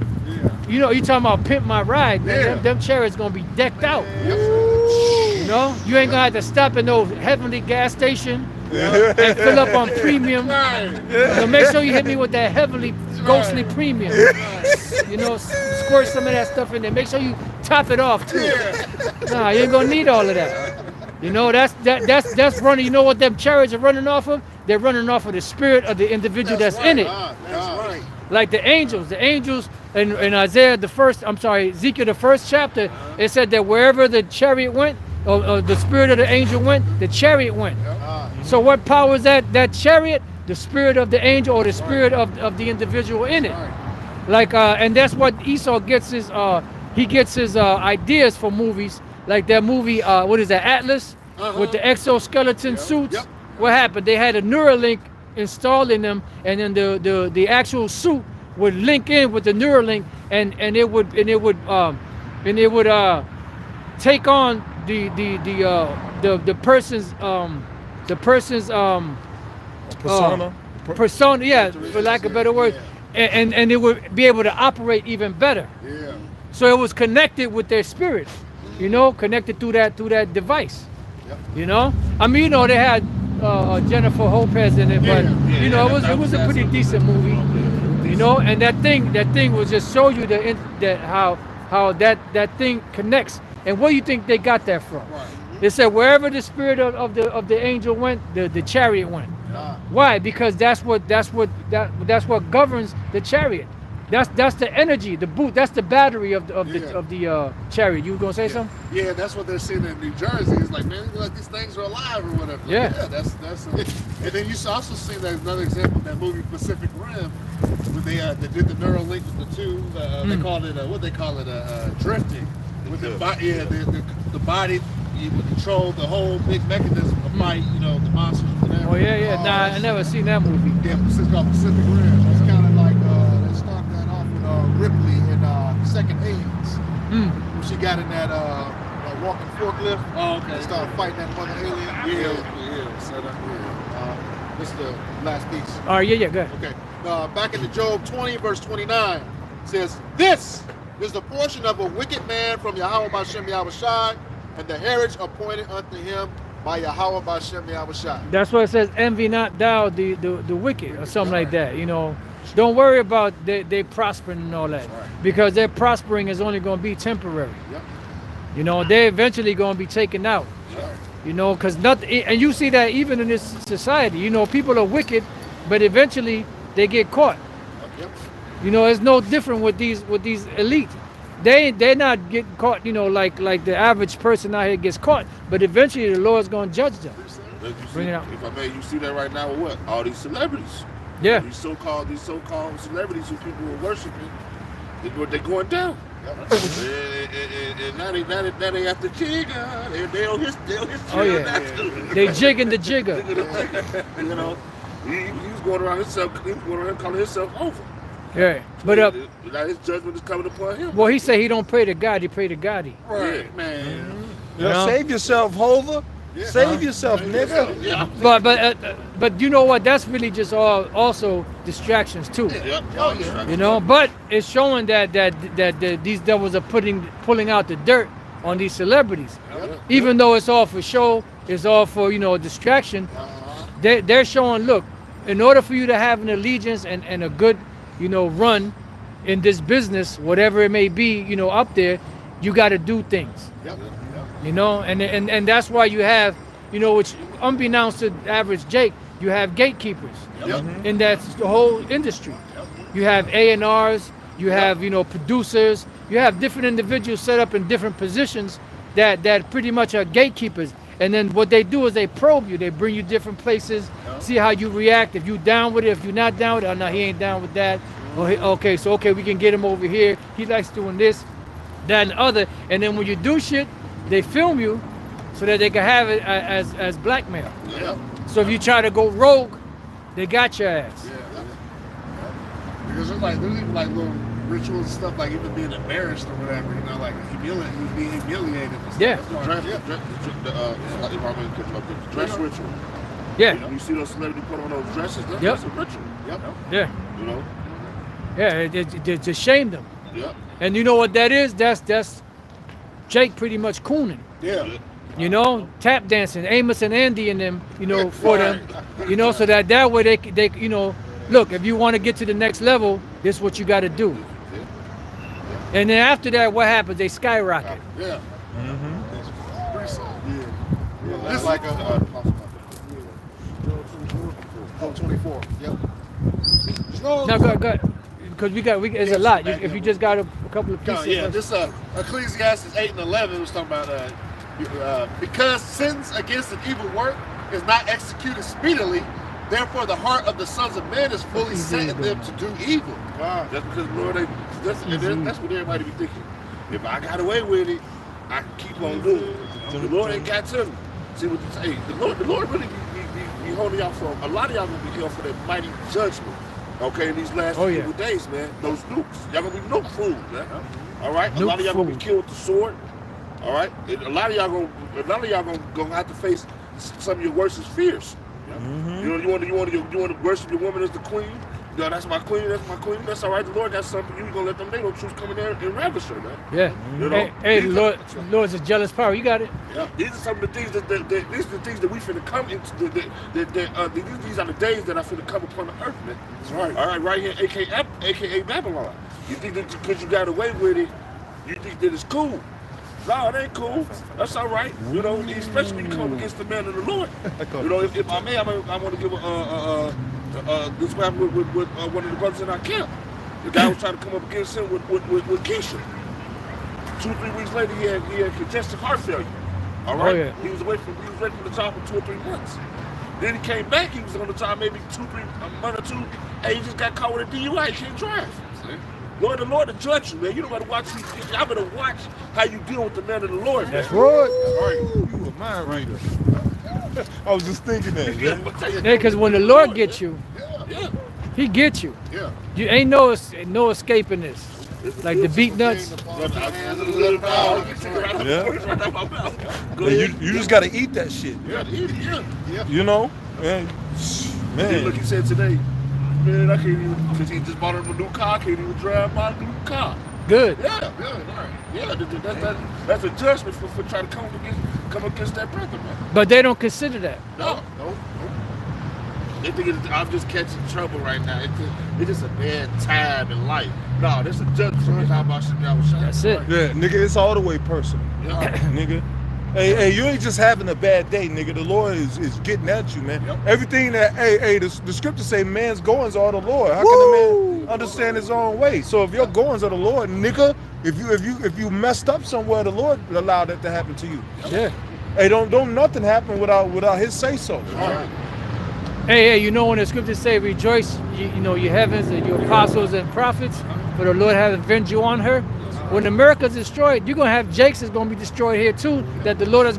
You know, you talking about pimp my ride, man. Yeah. Them chariots going to be decked out. You know, you ain't going to have to stop at no heavenly gas station and fill up on premium. So make sure you hit me with that heavenly ghostly premium. You know, squirt some of that stuff in there. Make sure you top it off too. Nah, you ain't gonna need all of that. You know, that's running. You know what them chariots are running off of? They're running off of the spirit of the individual that's in it. That's right. Like the angels in Isaiah Ezekiel the first chapter, it said that wherever the chariot went, or the spirit of the angel went, the chariot went. So what power is that chariot? The spirit of the angel or the spirit of the individual in it. Like and that's what Esau gets his ideas for movies. Like that movie, what is that, Atlas? With the exoskeleton suits. What happened? They had a Neuralink installed in them, and then the actual suit would link in with the Neuralink, and it would take on the person's persona, yeah, for lack of a better word, and it would be able to operate even better. Yeah. So it was connected with their spirit, you know, connected through that device. You know, I mean, you know, they had Jennifer Lopez in it, but you know, it was a pretty decent movie. You know, and that thing was just show you how that thing connects. And where do you think they got that from? They said wherever the spirit of the angel went, the chariot went. Why? Because that's what governs the chariot. That's the energy, the boot. That's the battery of the chariot. You were gonna say something? Yeah, that's what they're seeing in New Jersey. It's like, man, like these things are alive or whatever. Like, Yeah. that's. And then you also see that another example in that movie Pacific Rim, when they did the neural link with the two. They called it what they call it drifting. With the body, you would control the whole big mechanism of fight. You know, the monsters. Whatever. Oh yeah. Nah, I never seen that movie. Yeah, it's called Pacific Rim. It's kind of like they started that off with Ripley in Second AIDS. When she got in that walking forklift. Oh, okay. And started fighting that mother alien. Yeah. Set up. This is the last piece. All right, yeah, good. Okay. Back in the Job 20, verse 29, says, "This is the portion of a wicked man from Yahweh Bashem Yahushai, and the heritage appointed unto him by Yahweh Bashem Yahushai." That's what it says. Envy not thou the wicked, or something like that. You know, don't worry about they prospering and all that, because their prospering is only going to be temporary. Yep. You know, they're eventually going to be taken out. You know, because nothing, and you see that even in this society. You know, people are wicked, but eventually they get caught. Yep. You know, it's no different with these elite. They're not getting caught. You know, like the average person out here gets caught, but eventually the Lord's going to judge them. Bring it out. If I may, you see that right now with what? All these celebrities. Yeah. These so-called celebrities who people are worshiping, they're going down. And now they at the jigger. They on his Oh yeah. They jigging the jigger. You know, he's going around himself. He's going around calling himself over. Yeah. But now his judgment is coming upon him. well, he said he don't pray to God. He pray to Gotti. Right, man. You know, save yourself, Hova. Save yourself, nigga. Yeah. But you know what? That's really just also distractions too. Yeah. You know, but it's showing that these devils are pulling out the dirt on these celebrities. Even though it's all for show, it's all for, you know, distraction. They're showing, look, in order for you to have an allegiance and a good, you know, run in this business, whatever it may be, you know, up there, you got to do things. You know, and that's why you have, you know, which unbeknownst to average Jake, you have gatekeepers. And that's the whole industry. You have A&Rs, you have, you know, producers, you have different individuals set up in different positions that pretty much are gatekeepers. And then what they do is they probe you. They bring you different places, see how you react. If you down with it, if you're not down with it, oh no, he ain't down with that. Okay, we can get him over here. He likes doing this, that, and the other. And then when you do shit, they film you so that they can have it as blackmail. So if you try to go rogue, they got your ass. Because there's even like little rituals and stuff, like even being embarrassed or whatever, you know, like being humiliated and stuff. Yeah. The dress ritual. Yeah. You see those celebrities put on those dresses, that's a ritual. Yeah. You know? Yeah, to shame them. Yeah. And you know what that is? That's Jake pretty much cooning. Yeah. You know, tap dancing, Amos and Andy and them, you know, for them. You know, so that way they you know, look, if you want to get to the next level, this is what you got to do. And then after that, what happens? They skyrocket. Yeah. That's like a 24. Yep. Now go ahead. because it's a lot. If you just got a couple of pieces. Yeah, this Ecclesiastes 8 and 11 was talking about because sins against an evil work is not executed speedily, therefore the heart of the sons of men is fully set in them to do evil. Wow. That's because Lord, that's what everybody be thinking. If I got away with it, I can keep on doing it. The Lord ain't got to me. See what you say? The Lord really be holding y'all for, a lot of y'all gonna be here for that mighty judgment. Okay, in these last few days, man. Those nukes. Y'all gonna be nuke fools, man. All right? A lot of y'all gonna be killed with the sword. All right? And a lot of y'all gonna have to face some of your worstest fears. You know, you want to worship your woman as the queen. You know, that's my queen. That's all right. The Lord got something for you. You gonna let them know truth come in there and ravish her, man. Yeah. You know? Hey, Lord's a jealous power. You got it. Yeah. These are some of the things that these are the things that we finna come into. These are the days that I finna come upon the earth, man. That's right. All right, right here, AKA Babylon. You think that because you got away with it, you think that it's cool? No, it ain't cool. That's all right. You know, especially when you come against the man of the Lord. You know, if I may, I want to give this happened with one of the brothers in our camp. The guy was trying to come up against him with Keisha. 2-3 weeks later, he had congestive heart failure. All right, he was away from the job for 2 or 3 months. Then he came back. He was on the job maybe a month or two, and he just got caught with a DUI. He can't drive. Lord, the Lord will judge you, man. You don't gotta watch. Y'all better watch how you deal with the man of the Lord, man. That's right. You a mind reader. I was just thinking that. Yeah, because when the Lord gets you, He gets you. Yeah. You ain't no escaping this. Like the beat nuts. You just gotta eat that shit. You know? And, man. Look, he said today, man, I can't even, because he just bought him a new car, I can't even drive my new car. Good. Yeah, that's a judgment for trying to come against that brother, man. But they don't consider that. No. They think I'm just catching trouble right now. It's just a bad time in life. No, this is a judgment. How about That's it. Yeah, nigga, it's all the way personal. Yeah. Nigga. Hey, you ain't just having a bad day, nigga. The Lord is getting at you, man. Yep. Everything that, the scriptures say man's goings are the Lord. How can a man understand his own way? So if your goings are the Lord, nigga, if you messed up somewhere, the Lord allowed that to happen to you. Yeah. Hey, don't nothing happen without His say so. Right. Hey, you know when the scriptures say rejoice, you know your heavens and your apostles and prophets, for the Lord hath avenged you on her. When America's destroyed, you're going to have Jakes is going to be destroyed here too, that the Lord that's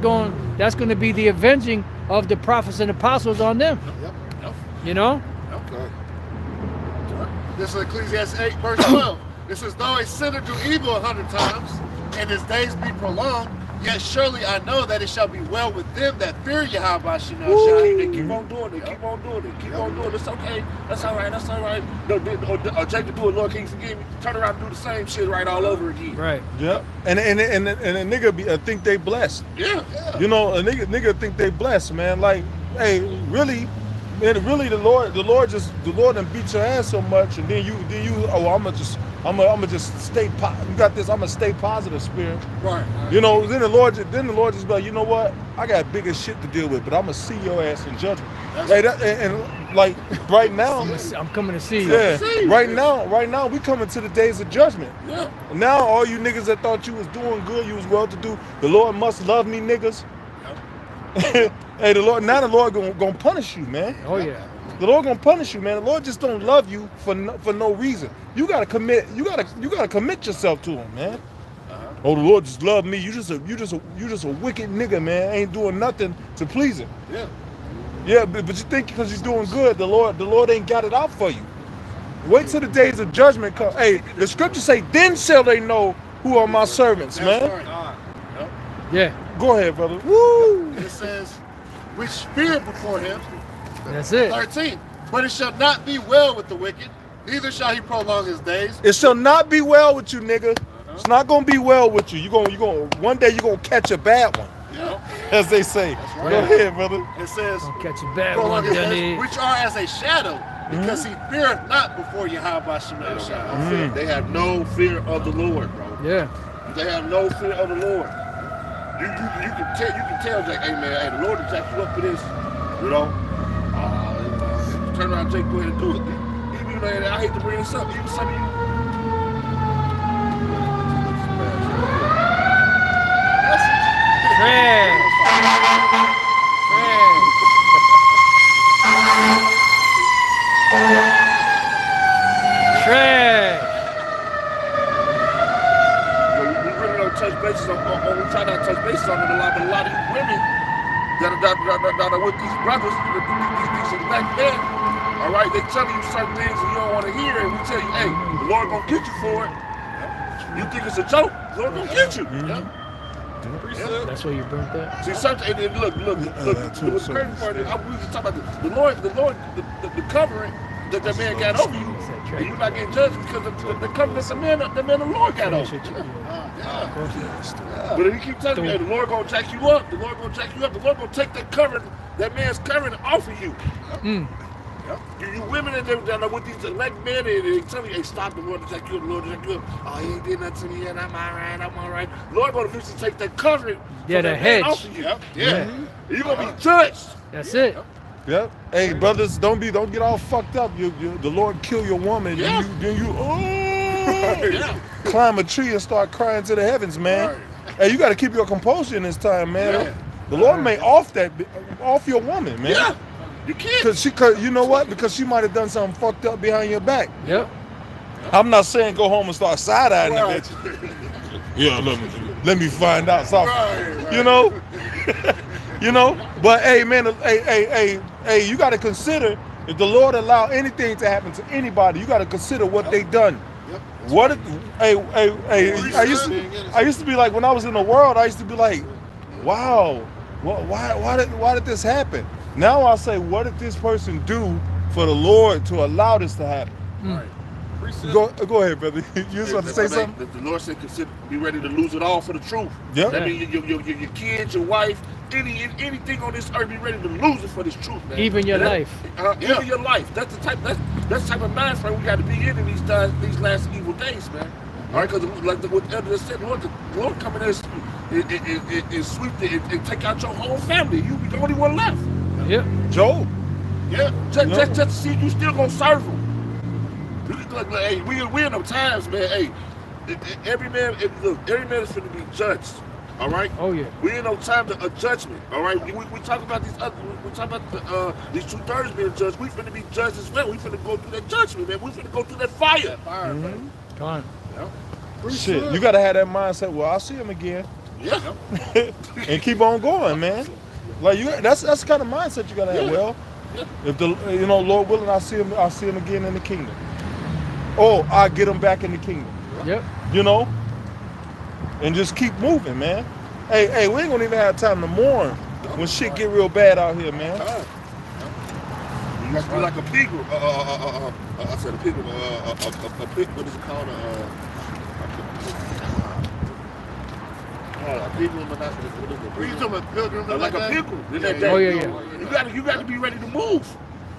going to be the avenging of the prophets and apostles on them. Yep. You know? Okay. This is Ecclesiastes 8, verse 12. It says, though a sinner do evil 100 times, and his days be prolonged, yet surely I know that it shall be well with them that fear Yahweh. They keep on doing it. Keep on doing it. It's okay. That's all right. No, Jacob do it, Lord, can you forgive me? Turn around and do the same shit right all over again. Right. Yeah. And a nigga think they blessed. Yeah. You know, a nigga think they blessed, man. Like, hey, really, the Lord done beat your ass so much, and then you I'ma just stay you got this, I'ma stay positive spirit. Right. You know, then the Lord just be like, you know what? I got bigger shit to deal with, but I'ma see your ass in judgment. Hey, and like right now, I'm coming to see you. Yeah. Right now we coming to the days of judgment. Yeah. Now all you niggas that thought you was doing good, you was well to do, the Lord must love me, niggas. Hey, the Lord gonna punish you, man. Oh yeah. The Lord gonna punish you, man. The Lord just don't love you for no reason. You gotta commit yourself to Him, man. Oh, the Lord just love me. You just a wicked nigga, man. Ain't doing nothing to please Him. Yeah. Yeah, but you think because you're doing good, the Lord ain't got it out for you. Wait till the days of judgment come. Hey, the scriptures say, then shall they know who are my servants, man. Right. Yeah. Go ahead, brother. Woo! It says, which fear before Him. That's it. 13. But it shall not be well with the wicked, neither shall he prolong his days. It shall not be well with you, nigga. It's not gonna be well with you. One day you're gonna catch a bad one. Yeah. As they say. Right. Go ahead, brother. It says, catch a bad prolong one, his Johnny. days, which are as a shadow, because he feareth not before Yahweh Shemel. They have no fear of the Lord, bro. Yeah. They have no fear of the Lord. You can tell Jake, hey man, hey, the Lord will jack you up for this, you know. Turn around, Jake, go ahead and do it. He be you know, and I hate to bring this up, even some of you. Trash. Trash. We really don't touch bases on we try not to touch bases on it a lot, but a lot of these women that are with these brothers, these black men, all right, they tell you certain things and you don't want to hear, and we tell you, hey, the Lord gonna get you for it. You think it's a joke, the Lord gonna get you. That's where you burnt that. See, something, and look, the crazy part is, we was talking about the Lord, the covering that man got over you, and you're not getting judged because of the covering that the man the Lord got over you. But if you keep telling me, hey, the Lord gonna jack you up, the Lord gonna jack you up, the Lord gonna take that man's covering off of you. You women that are with these elect men, and they tell you, hey, stop, the Lord to jack you up, the Lord to jack you up. Oh, he ain't did nothing to me yet, I'm all right. The Lord gonna eventually take that covering Yeah, the hedge. off of you. Yeah. You're gonna be judged. That's it. Yep. Hey, brothers, don't get all fucked up. The Lord kill your woman, then you climb a tree and start crying to the heavens, man. Right. Hey, you got to keep your composure in this time, man. Yeah. The Lord may off your woman, man. Yeah. You can't. Cause you know what? Because she might have done something fucked up behind your back. Yep. I'm not saying go home and start side-eyeing the Right. bitch. Yeah, let me find out something. Right. You know? You know? But hey, man, hey, you got to consider if the Lord allow anything to happen to anybody, you got to consider what they done. Yep. What? I used to be like, when I was in the world, I used to be like, wow, why did this happen? Now I say, what did this person do for the Lord to allow this to happen? Right. Go ahead, brother. You just want to say something? The Lord said, be ready to lose it all for the truth. Yep. That means your kids, your wife, anything on this earth, be ready to lose it for this truth, man. Even your life. Even your life. That's the type of mind frame we got to be in these last evil days, man. All right, because like what Elder said, the Lord coming in and sweep and take out your whole family. You be the only one left. Yep. Job. Yeah, just to see if you still gonna serve him. Like, hey, we in them times, man. Hey, every man is finna be judged. All right. Oh yeah. We in no time to a judgment. All right. We talk about these other. We talk about these 2/3 being judged. We finna be judged as well. We finna go through that judgment, man. We finna go through that fire. Come on. Shit, you gotta have that mindset. Well, I'll see him again. Yeah. And keep on going, man. Like that's the kind of mindset you gotta have. Yeah. Well, if the Lord willing, I'll see him again in the kingdom. Oh, I'll get him back in the kingdom. Yep. You know, and just keep moving, man. Hey, we ain't gonna even have time to mourn when shit get real bad out here, man. You got to be like a pilgrim. I said a pilgrim. A pig. What is it called? A pilgrim, but not what is it? What are you talking about, pilgrim? Like a pilgrim. Oh yeah. You got to be ready to move.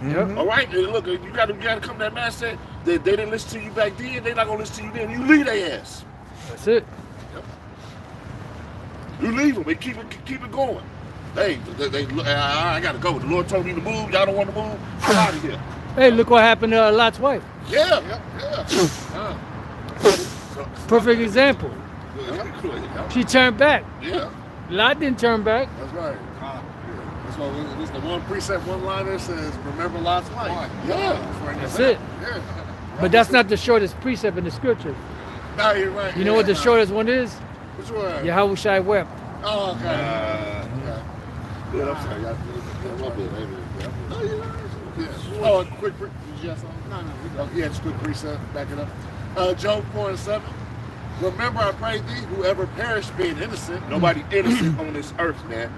Yep. All right, and look, you got to come to that mindset that they didn't listen to you back then. They're not gonna listen to you then. You leave their ass. That's it. You leave them and keep it going. Hey, I gotta go. The Lord told me to move. Y'all don't want to move. I'm out of here. Hey, look what happened to Lot's wife. Yeah. Perfect example. She turned back. Yeah. Lot didn't turn back. That's right. That's why this the one precept, one line that says, remember Lot's wife. Yeah. That's it. Yeah. But that's not the shortest precept in the scripture. No, you're right. You know what the shortest one is? Which one? Yahushua wept. Oh, okay. Yeah, I'm sorry. My bad. No, you're right. Yeah. Oh, quick. Did you have something? No. Yeah, just quick precept. Back it up. Job 4:7. Remember, I pray thee, whoever perished being innocent. Nobody innocent on this earth, man.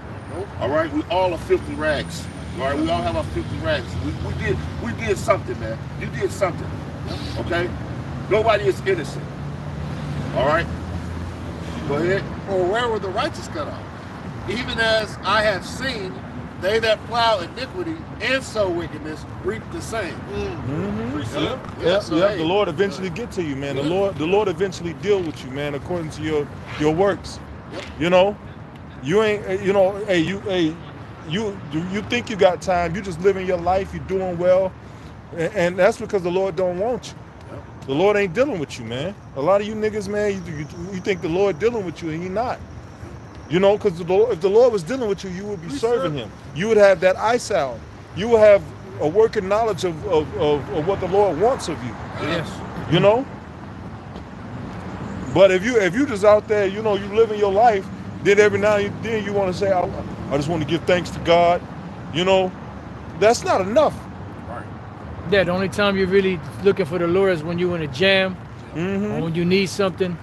All right, we all are filthy rags. All right, we all have our filthy rags. We did something, man. You did something. Okay? Nobody is innocent. All right? Go ahead. Or where were the righteous cut off? Even as I have seen, they that plow iniquity and sow wickedness reap the same. Yep. Hey, The Lord eventually get to you, man. The Lord eventually deal with you, man, according to your works. You know, you ain't. You know, you think you got time? You just living your life. You doing well. And that's because the Lord don't want you. The Lord ain't dealing with you, man. A lot of you niggas, man, you think the Lord dealing with you, and he not. You know, because if the Lord was dealing with you, you would be serving him. You would have that eye sound. You would have a working knowledge of what the Lord wants of you. Yes. You know? But if you just out there, you know, you living your life, then every now and then you want to say, I just want to give thanks to God. You know, that's not enough. Yeah, the only time you're really looking for the Lord is when you're in a jam, or when you need something.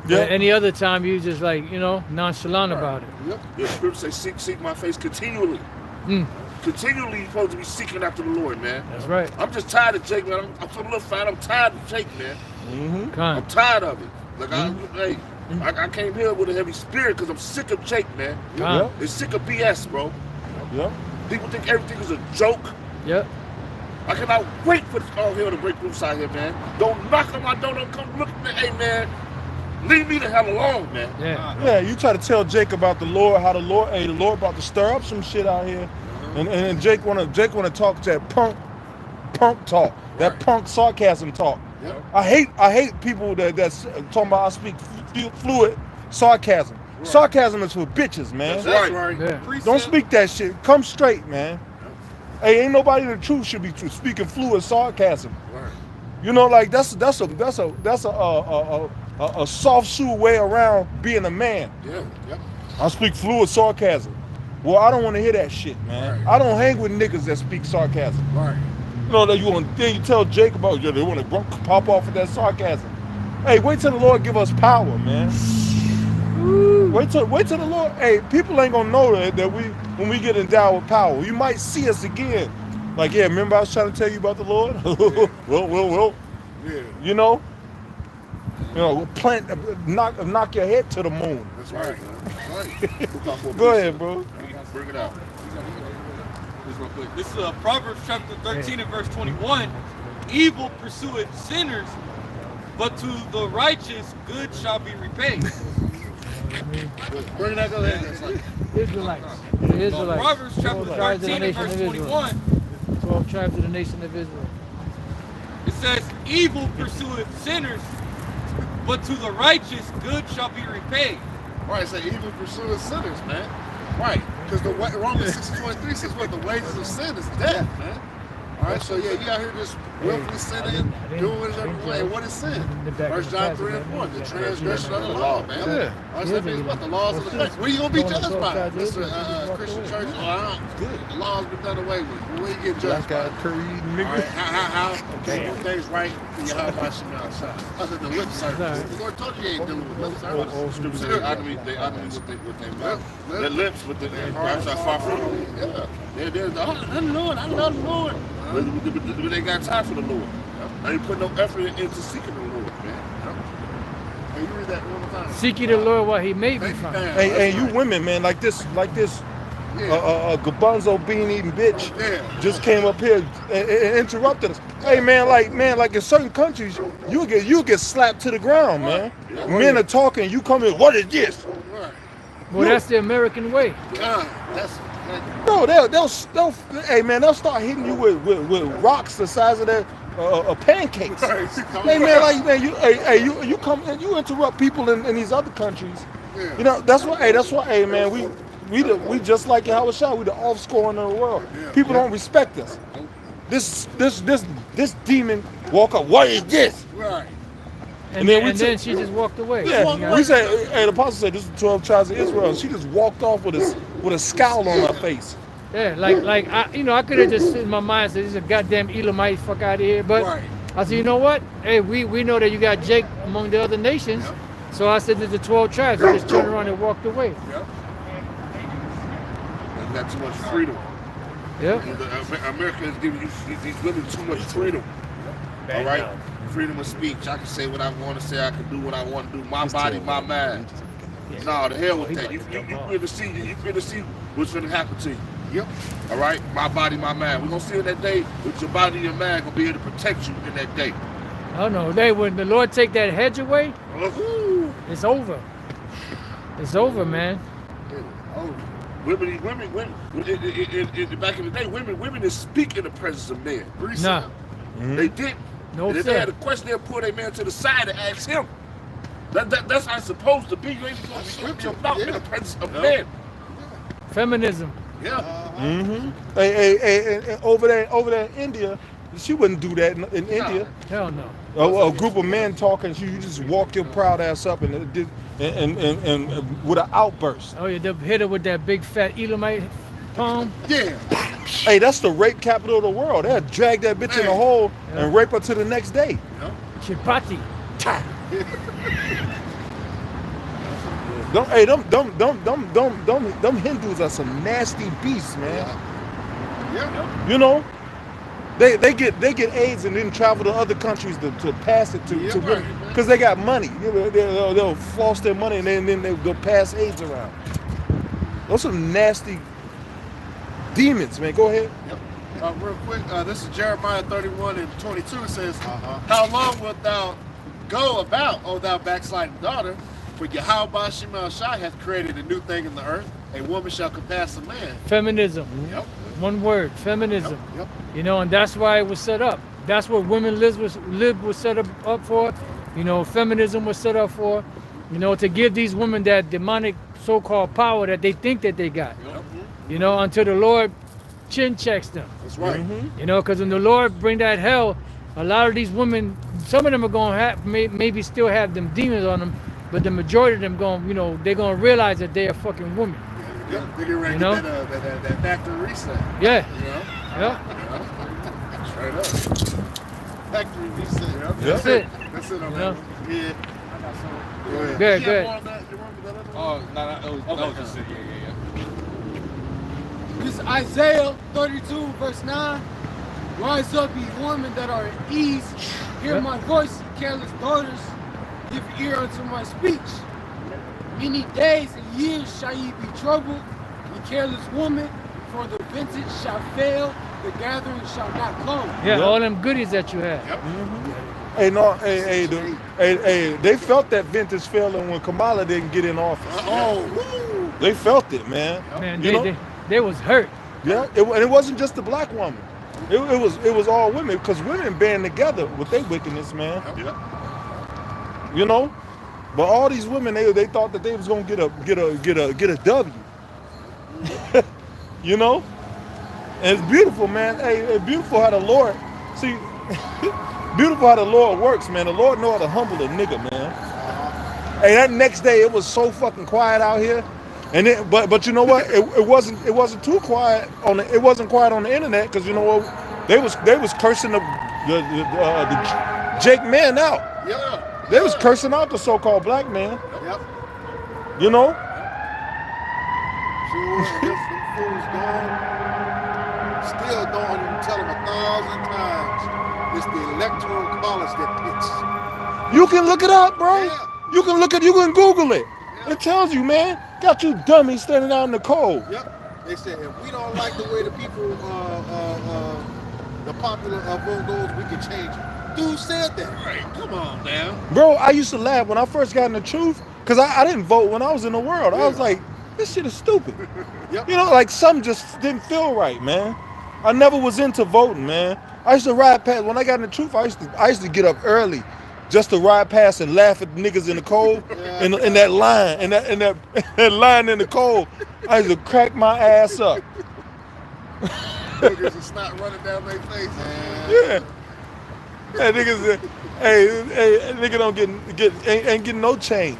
Yeah. But any other time, you just like, you know, nonchalant about it. Yep. The scripture says, seek my face continually. Continually, you're supposed to be seeking after the Lord, man. That's right. I'm just tired of Jake, man. I'm so little fat. I'm tired of Jake, man. I'm tired of it. Like, I came here with a heavy spirit because I'm sick of Jake, man. It's sick of BS, bro. Yep. People think everything is a joke. Yep. I cannot wait for all hell to break loose out here, man. Don't knock on my door. Don't come look at me. Hey, man. Leave me the hell alone, man. Yeah, you try to tell Jake about the Lord, how the Lord about to stir up some shit out here. And Jake wanna talk that punk talk, that punk sarcasm talk. Yep. I hate people that's talking about I speak fluid sarcasm. Sarcasm is for bitches, man. That's right. Yeah. Don't speak that shit. Come straight, man. Hey, ain't nobody in the truth should be speaking fluid sarcasm. Right. You know, like that's a soft shoe way around being a man. Yeah. Yep. I speak fluid sarcasm. Well, I don't want to hear that shit, man. Right. I don't hang with niggas that speak sarcasm. Right. You know that you tell Jake about they want to pop off with that sarcasm. Hey, wait till the Lord give us power, man. Wait till the Lord. Hey, people ain't gonna know that when we get endowed with power, you might see us again. Like, yeah, remember I was trying to tell you about the Lord? well. Yeah. You know, knock your head to the moon. That's right. Go ahead, bro. Bring it out. This real quick. This is Proverbs chapter 13 and verse 21. Evil pursueth sinners, but to the righteous good shall be repaid. Bring it out. Go ahead. Israelites. The Israelites. Proverbs chapter 13 and verse 21. 12 tribes of the nation of Israel. It says, evil pursueth sinners, but to the righteous good shall be repaid. Right, so evil pursuing sinners, man. Right, because the Romans 6:23 says what the wages of sin is death, man. All right, so yeah, you out here just willfully sinning, doing what is every way. What is sin? 1 John 3 and 4, the transgression of the law, man. Yeah. All right, so that means what? The laws of the church. Where you gonna be judged by? Mr. Christian church? The law's been done away with. Where you get judged by? Curry All nigga. right, how do things right for your how about you outside? Other than lip service. The Lord told you he ain't dealing with lip service. Scripture says, I mean what they mouth. Their lips, but their hearts are far from them. Yeah. They're the Lord, I love the Lord. But they got time for the Lord. I ain't put no effort into seeking the Lord, man. Hey, you read that one more time. Seek ye the Lord while he may be found. Hey, you women, man, like this Gabunzo bean eating bitch just came up here and interrupted us. Hey, man, like in certain countries, you get slapped to the ground, man. Men are talking, you come in, what is this? Well, that's the American way. Bro, they'll hey man, they'll start hitting you with rocks the size of their pancakes. Hey man, you come and you interrupt people in these other countries. You know, that's why, hey man, we just like Howard Shaw, we the off scoring in the world. People don't respect us. This demon walk up, what is this? Right. And then she just walked away. Yeah, we say, hey, the apostle said this is 12 tribes of Israel. And she just walked off with a scowl on her face. Yeah, like I could have just sit in my mind and said, this is a goddamn Elamite, fuck out of here. But I said, you know what? Hey, we know that you got Jake among the other nations. So I said, there's the 12 tribes. I just turned around and walked away. They got too much freedom. Yeah. America is giving you these women too much freedom. All right? Freedom of speech. I can say what I want to say. I can do what I want to do. My body, my mind. No, the hell with that. You finna see what's gonna happen to you. Yep. All right? My body, my mind. We're gonna see in that day with your body and your mind gonna be able to protect you in that day. I don't know. When the Lord take that hedge away, it's over. It's over, man. Women, back in the day, women is speak in the presence of men. Nah. They didn't. No, and if sir. they had a question, they'll pull their man to the side and ask him. That's how it's supposed to be. You ain't supposed to speak your mouth in the presence of men. Feminism. Yeah. Hey, over there in India, she wouldn't do that in India. Hell no. A group of men talking, you just walk your proud ass up and with an outburst. Oh, yeah, they'll hit her with that big fat Elamite palm. Yeah. Hey, that's the rape capital of the world. They'll drag that bitch in a hole and rape her to the next day. Chipati. Them Hindus are some nasty beasts, man. Yeah. You know, they get AIDS and then travel to other countries to pass it to women because they got money. They'll floss their money and then they'll pass AIDS around. Those are nasty demons, man. Go ahead. Yep. Real quick, this is Jeremiah 31:22. It says, "How long wilt thou go about, O thou backsliding daughter? For Yahweh Shema Shai hath created a new thing in the earth. A woman shall compass a man." Feminism. Yep. One word, feminism. Yep. You know, and that's why it was set up. That's what women lib was set up for. You know, feminism was set up for. You know, to give these women that demonic so-called power that they think that they got. Yep. You know, until the Lord chin checks them. That's right. You know, because when the Lord bring that hell, a lot of these women, some of them are going to have, maybe still have them demons on them, but the majority of them going, you know, they're going to realize that they're a fucking woman. Yep. They get ready You to know? get that factory reset. Yeah. You know? Yeah. Straight up. Factory reset. Yep. That's it. That's it on You that know? one. Yeah. I got some. Go ahead. Good, You good. have more on that? You remember that other one? Oh, no, that was just it. Yeah. This is Isaiah 32, verse 9. Rise up, ye women that are at ease. Hear my voice, ye careless daughters. Give ear unto my speech. Many days and years shall ye be troubled, ye careless woman, for the vintage shall fail, the gathering shall not come. Yeah, all them goodies that you have. Yep. Hey, no, hey, they felt that vintage failing when Kamala didn't get in office. Oh, woo. They felt it, man. Man, You know? they was hurt. Yeah, and it wasn't just the black woman. It was all women because women band together with their wickedness, man. Yep. You know, but all these women they thought that they was gonna get a W. You know, and it's beautiful, man. Hey, it's beautiful how the Lord beautiful how the Lord works, man. The Lord know how to humble a nigga, man. Hey, that next day it was so fucking quiet out here. And then, but you know what? It wasn't too quiet on it wasn't quiet on the internet because you know what? They was cursing the Jake man out. Yeah. They was cursing out the so-called black man. Yep. You know? Sure, them fools gone. Still don't even tell them 1,000 times. It's the electoral college that picks. You can look it up, bro. Yeah. You can Google it. Yeah. It tells you, man. Got you dummies standing out in the cold. Yep. They said if we don't like the way the people, the popular vote goes, we can change it. Dude said that. Right. Come on, now. Bro, I used to laugh when I first got in the truth because I didn't vote when I was in the world. I was like, this shit is stupid. Yep. You know, like something just didn't feel right, man. I never was into voting, man. I used to ride past when I got in the truth. I used to get up early just to ride past and laugh at the niggas in the cold in that line in that line in the cold. I used to crack my ass up. Niggas is not running down their face, man. Yeah. Hey, niggas, hey, nigga don't ain't getting no change.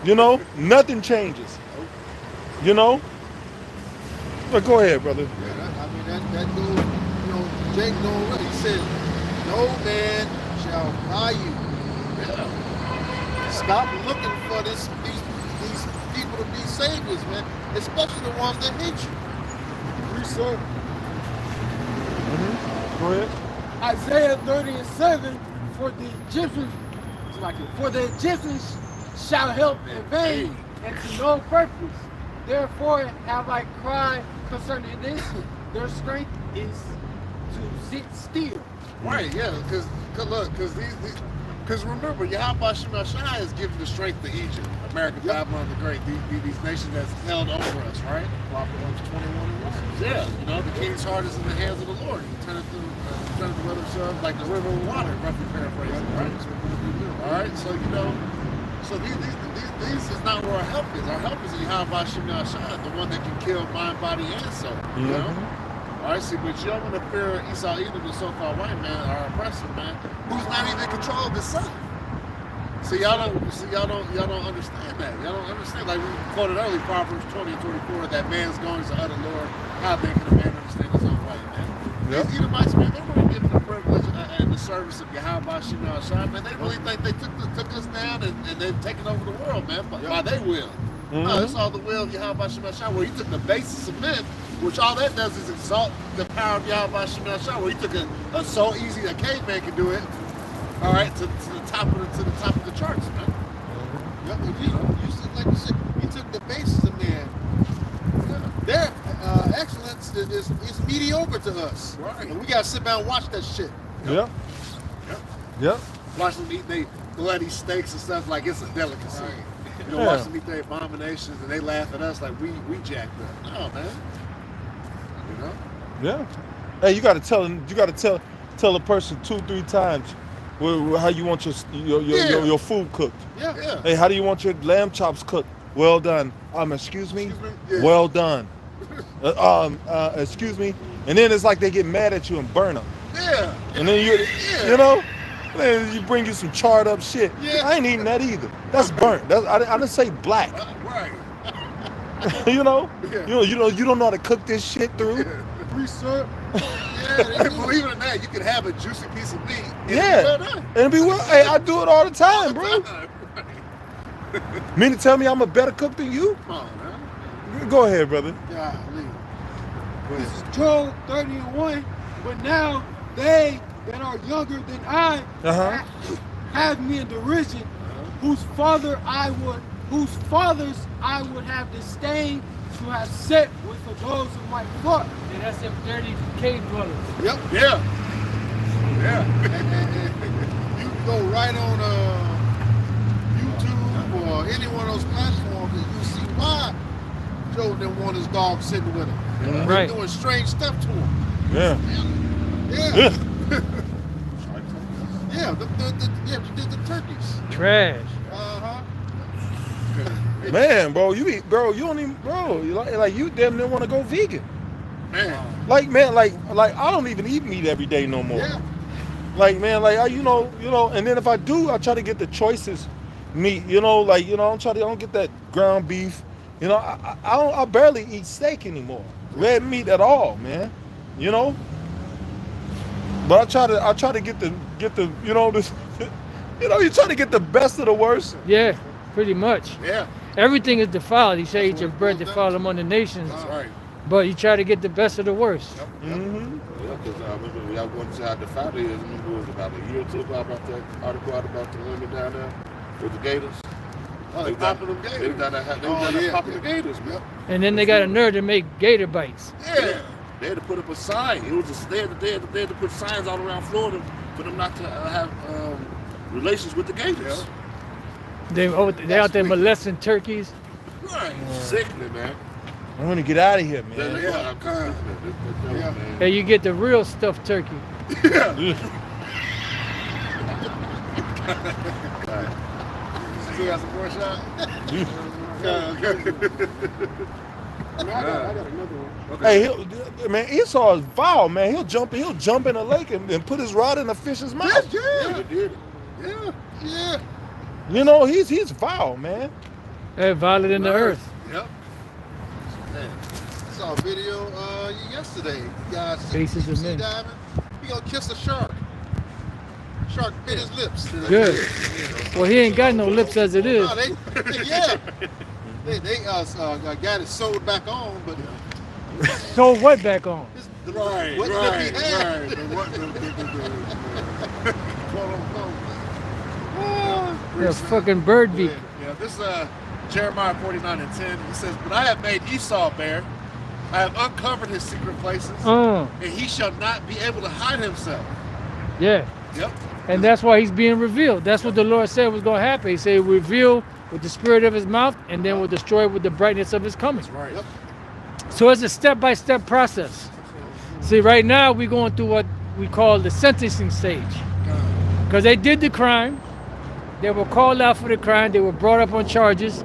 You know, nothing changes. You know. But go ahead, brother. Yeah, that goes. You know, Jake don't. He said, "No man shall buy you." Yeah. Stop looking for these people to be saviors, man. Especially the ones that hate you. Research. Go ahead. Isaiah 30:7, for the Egyptians shall help in vain and to no purpose. Therefore have I cried concerning this. Their strength is to sit still. Right, yeah, because remember, Yahweh Shema Shai is giving the strength to Egypt, America, Babylon the Great, these nations that's held over us, right? Proverbs 21:1. Yeah, you know, the king's heart is in the hands of the Lord. He turneth the weather sun like the river of water, roughly paraphrasing, right? All right, so you know, so these is not where our help is. Our help is in Yahweh Shema Shai, the one that can kill mind, body, and soul. You know? All right, see, but you don't want to fear Esau, either the so-called white man, our oppressor man, who's not even in control of the sun. See, y'all don't understand that. Y'all don't understand. Like we quoted earlier, Proverbs 20 and 24, that man's going to utter Lord. How then can a man understand his own way, man? These Edomites, man, they weren't given the privilege and the service of Yahweh Shema Shai, man. They really think they took us down and they've taken over the world, man, by their will. No, it's all the will of Yahweh Shema Shai, where he took the basis of men, which all that does is exalt the power of Yahweh Shema Shai, where he took it so easy a caveman could do it. All right, to the top of the charts, man. Yep, like you said, you took the basis of man. Their excellence is mediocre to us. Right. And we gotta sit down and watch that shit. Yep. Watch them eat they bloody steaks and stuff like it's a delicacy. Right. You know, watch them eat their abominations and they laugh at us like we jacked up. No, man. You know? Yeah. Hey, you gotta tell a person 2-3 times how you want your food cooked. Yeah. Hey, how do you want your lamb chops cooked? Well done. Excuse me? Yeah. Well done. Excuse me? And then it's like they get mad at you and burn them. Yeah. And then you know, then you bring you some charred up shit. Yeah. I ain't eating that either. That's burnt. I didn't say black. Right. You know? Yeah. You don't know how to cook this shit through. Research. Yeah, believe it or not, you can have a juicy piece of meat. And And be well. Hey, I do it all the time, bro. Mean to tell me I'm a better cook than you? Come on, man. Go ahead, brother. Golly. This is Joel 30:1. But now they that are younger than I have me in derision, whose fathers I would have disdained to have set with those of my flock. And that's them dirty cave dwellers. Yep. Yeah. And you can go right on YouTube or any one of those platforms and you'll see why Joe didn't want his dog sitting with him. Right. Doing strange stuff to him. Yeah. Yeah, the turkeys. Trash. Man, bro, you don't even, bro, like you damn near want to go vegan. Man. Like I don't even eat meat every day no more. Yeah. Like, man, like you know, and then if I do, I try to get the choicest meat, I don't get that ground beef. I barely eat steak anymore. Red meat at all, man. But I try to get the this you try to get the best of the worst. Yeah, pretty much. Yeah. Everything is defiled. He said, eat your bread defiled among the nations. That's right. But you try to get the best of the worst. Yeah, because I remember when y'all went to see how defiled it is. I remember it was about a year or two ago about that article out about the women down there with the gators. Oh, they popping them gators. They was down there popping the gators, man. And then they got a nerve to make gator bites. Yeah. They had to put up a sign. It was they had to put signs all around Florida for them not to have relations with the gators. They out there molesting turkeys. Right. Sickly, man. I want to get out of here, man. Hey, you get the real stuffed turkey. Still got some more shot? I got another one. Hey, man, Esau is vile, man. He'll jump in a lake and put his rod in a fish's mouth. Yeah. He's vile, man. They're violent in the earth. Yep. I saw a video yesterday. You guys Faces of see men. diving? He gonna kiss a shark. Shark bit his lips. Good. Well, he ain't got no lips as it is. No, they got it sewed back on, but So what back on? Right. what lip he had. Yeah, fucking bird beak. Yeah, this Jeremiah 49:10. He says, "But I have made Esau bare. I have uncovered his secret places, and he shall not be able to hide himself. Yeah. Yep. And that's why he's being revealed. That's what the Lord said was going to happen. He said, reveal with the spirit of his mouth, and then will destroy with the brightness of his coming. Right. Yep. So it's a step-by-step process. See, right now we're going through what we call the sentencing stage. Because they did the crime. They were called out for the crime. They were brought up on charges.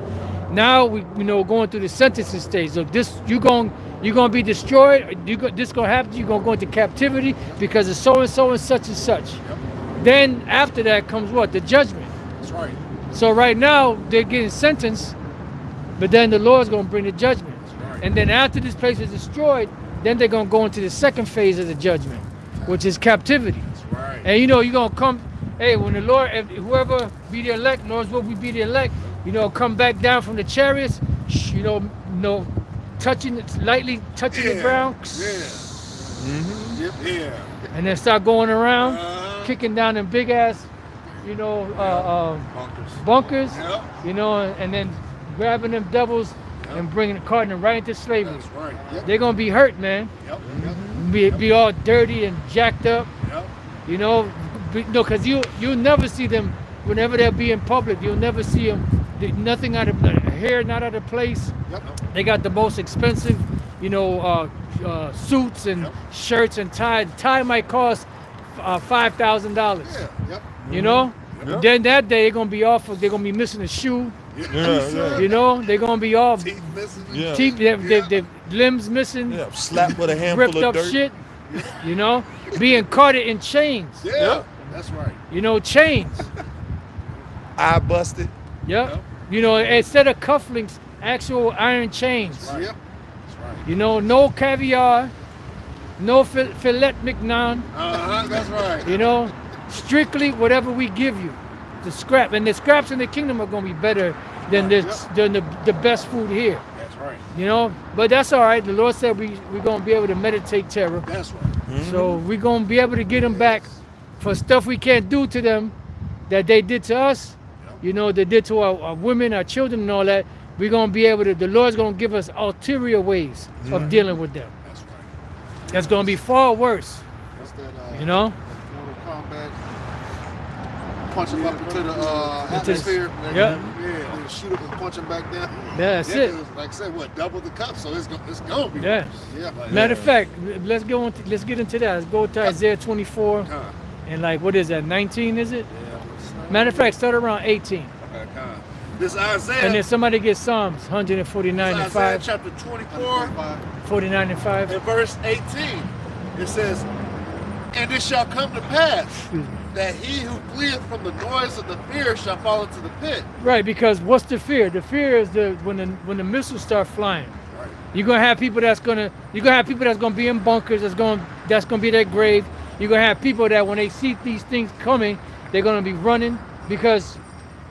Now we, going through the sentencing stage. So you're going to be destroyed. This going to happen. You're going to go into captivity because of so and so and such and such. Yep. Then after that comes what? The judgment. That's right. So right now they're getting sentenced, but then the Lord's going to bring the judgment. Right. And then after this place is destroyed, then they're going to go into the second phase of the judgment, which is captivity. That's right. And you're going to come, hey, when the Lord, if whoever be the elect, Lord's will we be the elect, come back down from the chariots, lightly touching the ground. Yeah. Yep. Yeah. And then start going around, kicking down them big ass, bunkers, Yep. and then grabbing them devils and carting them right into slavery. That's right. Yep. They're gonna be hurt, man. Yep. Be all dirty and jacked up. Yep. Because you'll never see them whenever they'll be in public. You'll never see them. Nothing out of hair, not out of place. Yep. They got the most expensive, suits and shirts and tie. Tie might cost $5,000. Yeah. Yep. Yep. Then that day they're gonna be off. They're gonna be missing a shoe. Yeah. They're gonna be all Teeth missing. Yeah. teeth, their limbs missing, Yeah, slapped with a handful ripped of up dirt. shit. Being carted in chains. Yeah. That's right. Chains. Eye busted. Yep. Instead of cufflinks, actual iron chains. Right. Yep. That's right. No caviar, no filet mignon. That's right. Strictly whatever we give you, the scrap. And the scraps in the kingdom are gonna be better than the best food here. That's right. But that's all right. The Lord said we're gonna be able to meditate terror. That's right. So we're gonna be able to get them back for stuff we can't do to them that they did to us. They did to our women, our children, and all that. We're gonna be able to. The Lord's gonna give us ulterior ways of dealing with them. That's right. That's gonna be far worse. That's that. You know. Mortal Kombat. Punch him up into the atmosphere. Yep. Yeah. Then shoot him and punch him back down. That's it. Like I said, double the cup, so it's gonna be. Yeah. Yeah. Matter of fact, let's get into that. Let's go to Isaiah 24 and what is that? 19 is it? Yeah. Matter of fact, start around 18. Okay. This Isaiah. And then somebody get Psalms 149 and Isaiah 5. chapter 24. 49 and 5. In verse 18, it says, "And it shall come to pass that he who fleeth from the noise of the fear shall fall into the pit." Right, because what's the fear? The fear is when the missiles start flying. Right. You're gonna have people that's gonna be in bunkers. That's gonna be their grave. You're gonna have people that when they see these things coming, they're gonna be running, because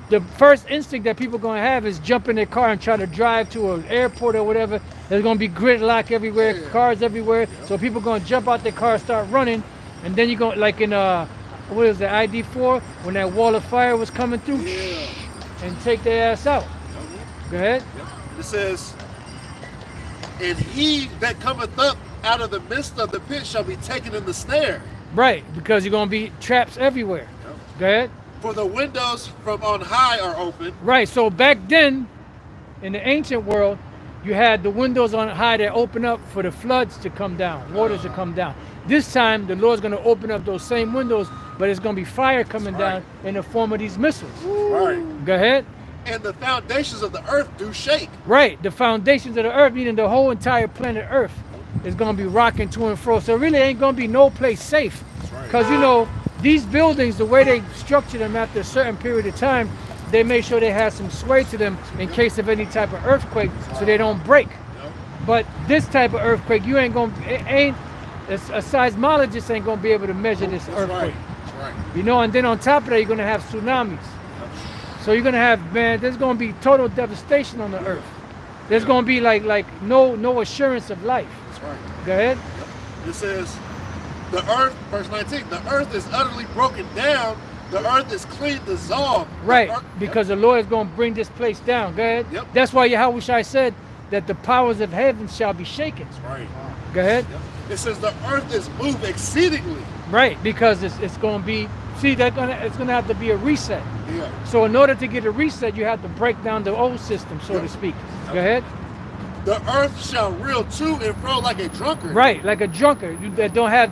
the first instinct that people are gonna have is jump in their car and try to drive to an airport or whatever. There's gonna be gridlock everywhere, cars everywhere. So people are gonna jump out their car, start running, and then you're going like in what is the ID4 when that wall of fire was coming through, and take their ass out. Go ahead. It says, "And he that cometh up out of the midst of the pit shall be taken in the snare." Right, because you're gonna be traps everywhere. Go ahead. "For the windows from on high are open." Right, so back then, in the ancient world, you had the windows on high that open up for the floods to come down, waters to come down. This time, the Lord's gonna open up those same windows, but it's gonna be fire coming down in the form of these missiles. Right. Go ahead. "And the foundations of the earth do shake." Right, the foundations of the earth, meaning the whole entire planet Earth, is gonna be rocking to and fro. So really ain't gonna be no place safe. Because these buildings, the way they structure them after a certain period of time, they make sure they have some sway to them in case of any type of earthquake, so they don't break. But this type of earthquake, a seismologist ain't gonna be able to measure this earthquake. That's right. And then on top of that, you're gonna have tsunamis. So you're gonna have, there's gonna be total devastation on the earth. There's gonna be like no assurance of life. That's right. Go ahead. It says, "The earth," verse 19, "the earth is utterly broken down, the earth is clean dissolved." Right, because the Lord is going to bring this place down. Go ahead. Yep. That's why Yahweh said that the powers of heaven shall be shaken. That's right. Go ahead. It says, "The earth is moved exceedingly." Right, because it's going to be, see, it's going to have to be a reset. Yeah. So in order to get a reset, you have to break down the old system, so to speak. Go ahead. The earth shall reel to and fro like a drunkard. Right, like a drunkard that don't have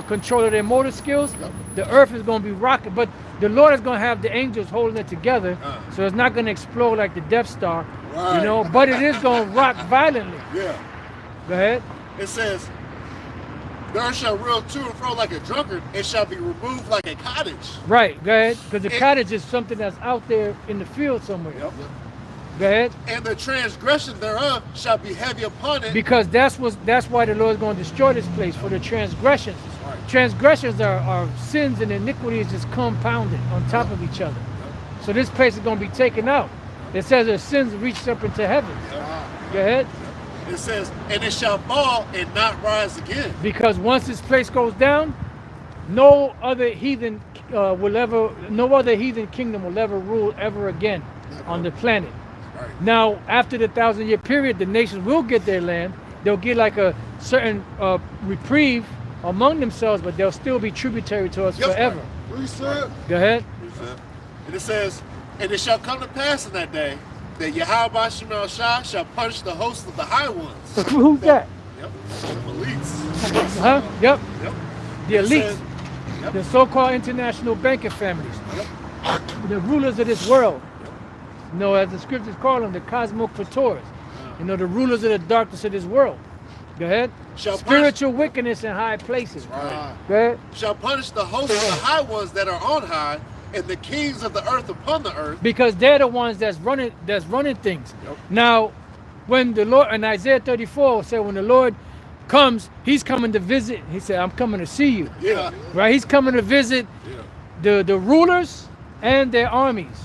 control of their motor skills. Yep. The earth is going to be rocking, but the Lord is going to have the angels holding it together, so it's not going to explode like the Death Star, Right. you know. But it is going to rock violently. Yeah. Go ahead. It says, the earth shall reel to and fro like a drunkard, and shall be removed like a cottage. Right, go ahead. Because the It- cottage is something that's out there in the field somewhere. Yep. Go ahead. And the transgression thereof shall be heavy upon it. Because that's why the Lord is going to destroy this place, for the transgressions. Right. Transgressions are sins and iniquities just compounded on top of each other. So this place is going to be taken out. It says their sins reached up into heaven. Go ahead. It says, and it shall fall and not rise again. Because once this place goes down, no other heathen no other heathen kingdom will ever rule ever again on the planet. Right. Now, after the 1,000-year period, the nations will get their land. They'll get like a certain reprieve among themselves, but they'll still be tributary to us Yep. forever. Reset. Go ahead. And it says, and it shall come to pass in that day that Yahweh Shemel Shah shall punish the host of the high ones. Who's that? Yep. The elites. Huh? Yep. Yep. The It elites. says, yep. The so-called international banking families. The rulers of this world. You know, as the scriptures call them, the cosmocrators. You know, the rulers of the darkness of this world. Go ahead. Shall Spiritual wickedness in high places. Right. Go ahead. Shall punish the host of the high ones that are on high, and the kings of the earth upon the earth. Because they're the ones that's running things. Yep. Now, when the Lord, in Isaiah 34 said, when the Lord comes, he's coming to visit. He said, I'm coming to see you. Yeah. Right? He's coming to visit the rulers and their armies.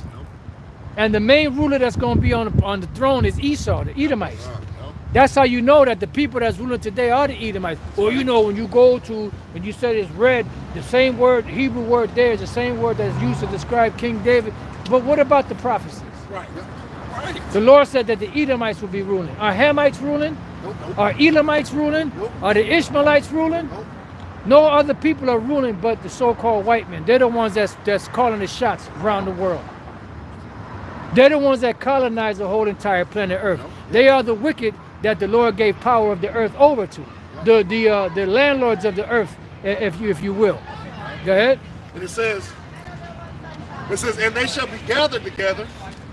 And the main ruler that's going to be on the throne is Esau, the Edomites. That's how you know that the people that's ruling today are the Edomites. Or you know, when you said it's red, the same word, Hebrew word there is the same word that's used to describe King David. But what about the prophecies? Right. Right. The Lord said that the Edomites will be ruling. Are Hamites ruling? Nope. Are Elamites ruling? Nope. Are the Ishmaelites ruling? Nope. No other people are ruling but the so-called white men. They're the ones that's calling the shots around the world. They're the ones that colonize the whole entire planet Earth. They are the wicked that the Lord gave power of the earth over to. The landlords of the earth, if you will. Go ahead. And it says, and they shall be gathered together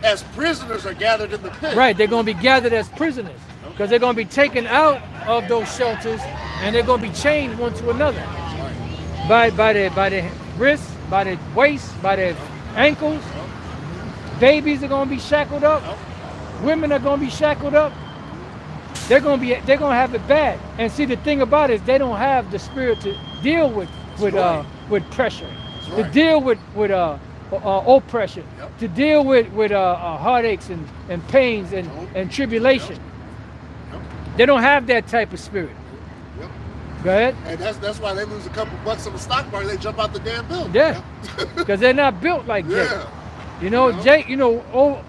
as prisoners are gathered in the pit. Right, they're going to be gathered as prisoners because they're going to be taken out of those shelters and they're going to be chained one to another by the wrists, by the waist, by the ankles. Babies are going to be shackled up. Women are going to be shackled up. They're going to have it bad. And see, the thing about it is they don't have the spirit to deal with pressure, to deal with oppression, to deal with heartaches and pains and tribulation. They don't have that type of spirit. Go ahead. And that's why they lose a couple bucks on the stock market. They jump out the damn building. Yeah, because they're not built like Jake. Yeah. You know, Jake. You know,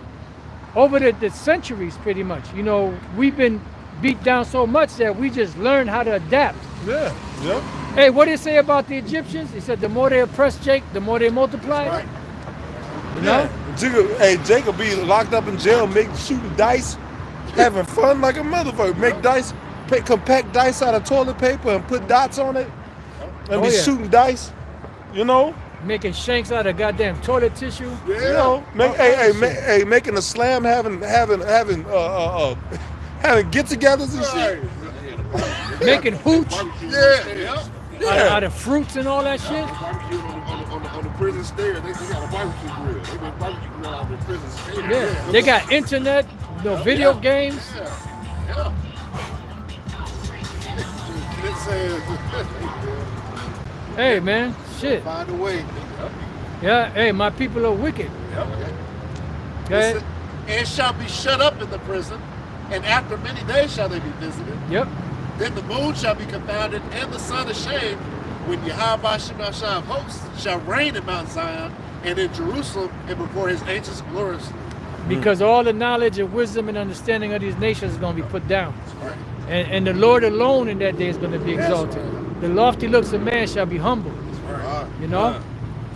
over the centuries, pretty much. You know, we've been beat down so much that we just learned how to adapt. Yeah. Yep. Hey, what did it say about the Egyptians? He said the more they oppress Jake, the more they multiply. Right. You know? Jacob be locked up in jail, shooting dice, having fun like a motherfucker. Make dice, compact dice out of toilet paper and put dots on it, and be shooting dice. You know. Making shanks out of goddamn toilet tissue. Yeah. You know, making a slam, having get-togethers and shit. Making hooch Yeah. out of fruits and all that shit. Barbecue on the prison stairs. They got a barbecue grill. They been barbecue grill out the prison stairs. Yeah, they got internet, video games. Yeah. It says, Hey man, shit. Find a way. Yeah, hey, my people are wicked. Go ahead. and shall be shut up in the prison, and after many days shall they be visited. Yep. Then the moon shall be confounded, and the sun ashamed, when Yahweh Shemel Shah of hosts shall reign in Mount Zion and in Jerusalem and before his angels gloriously. Because all the knowledge and wisdom and understanding of these nations is going to be put down. Right. And the Lord alone in that day is going to be exalted. The lofty looks of man shall be humbled. You know?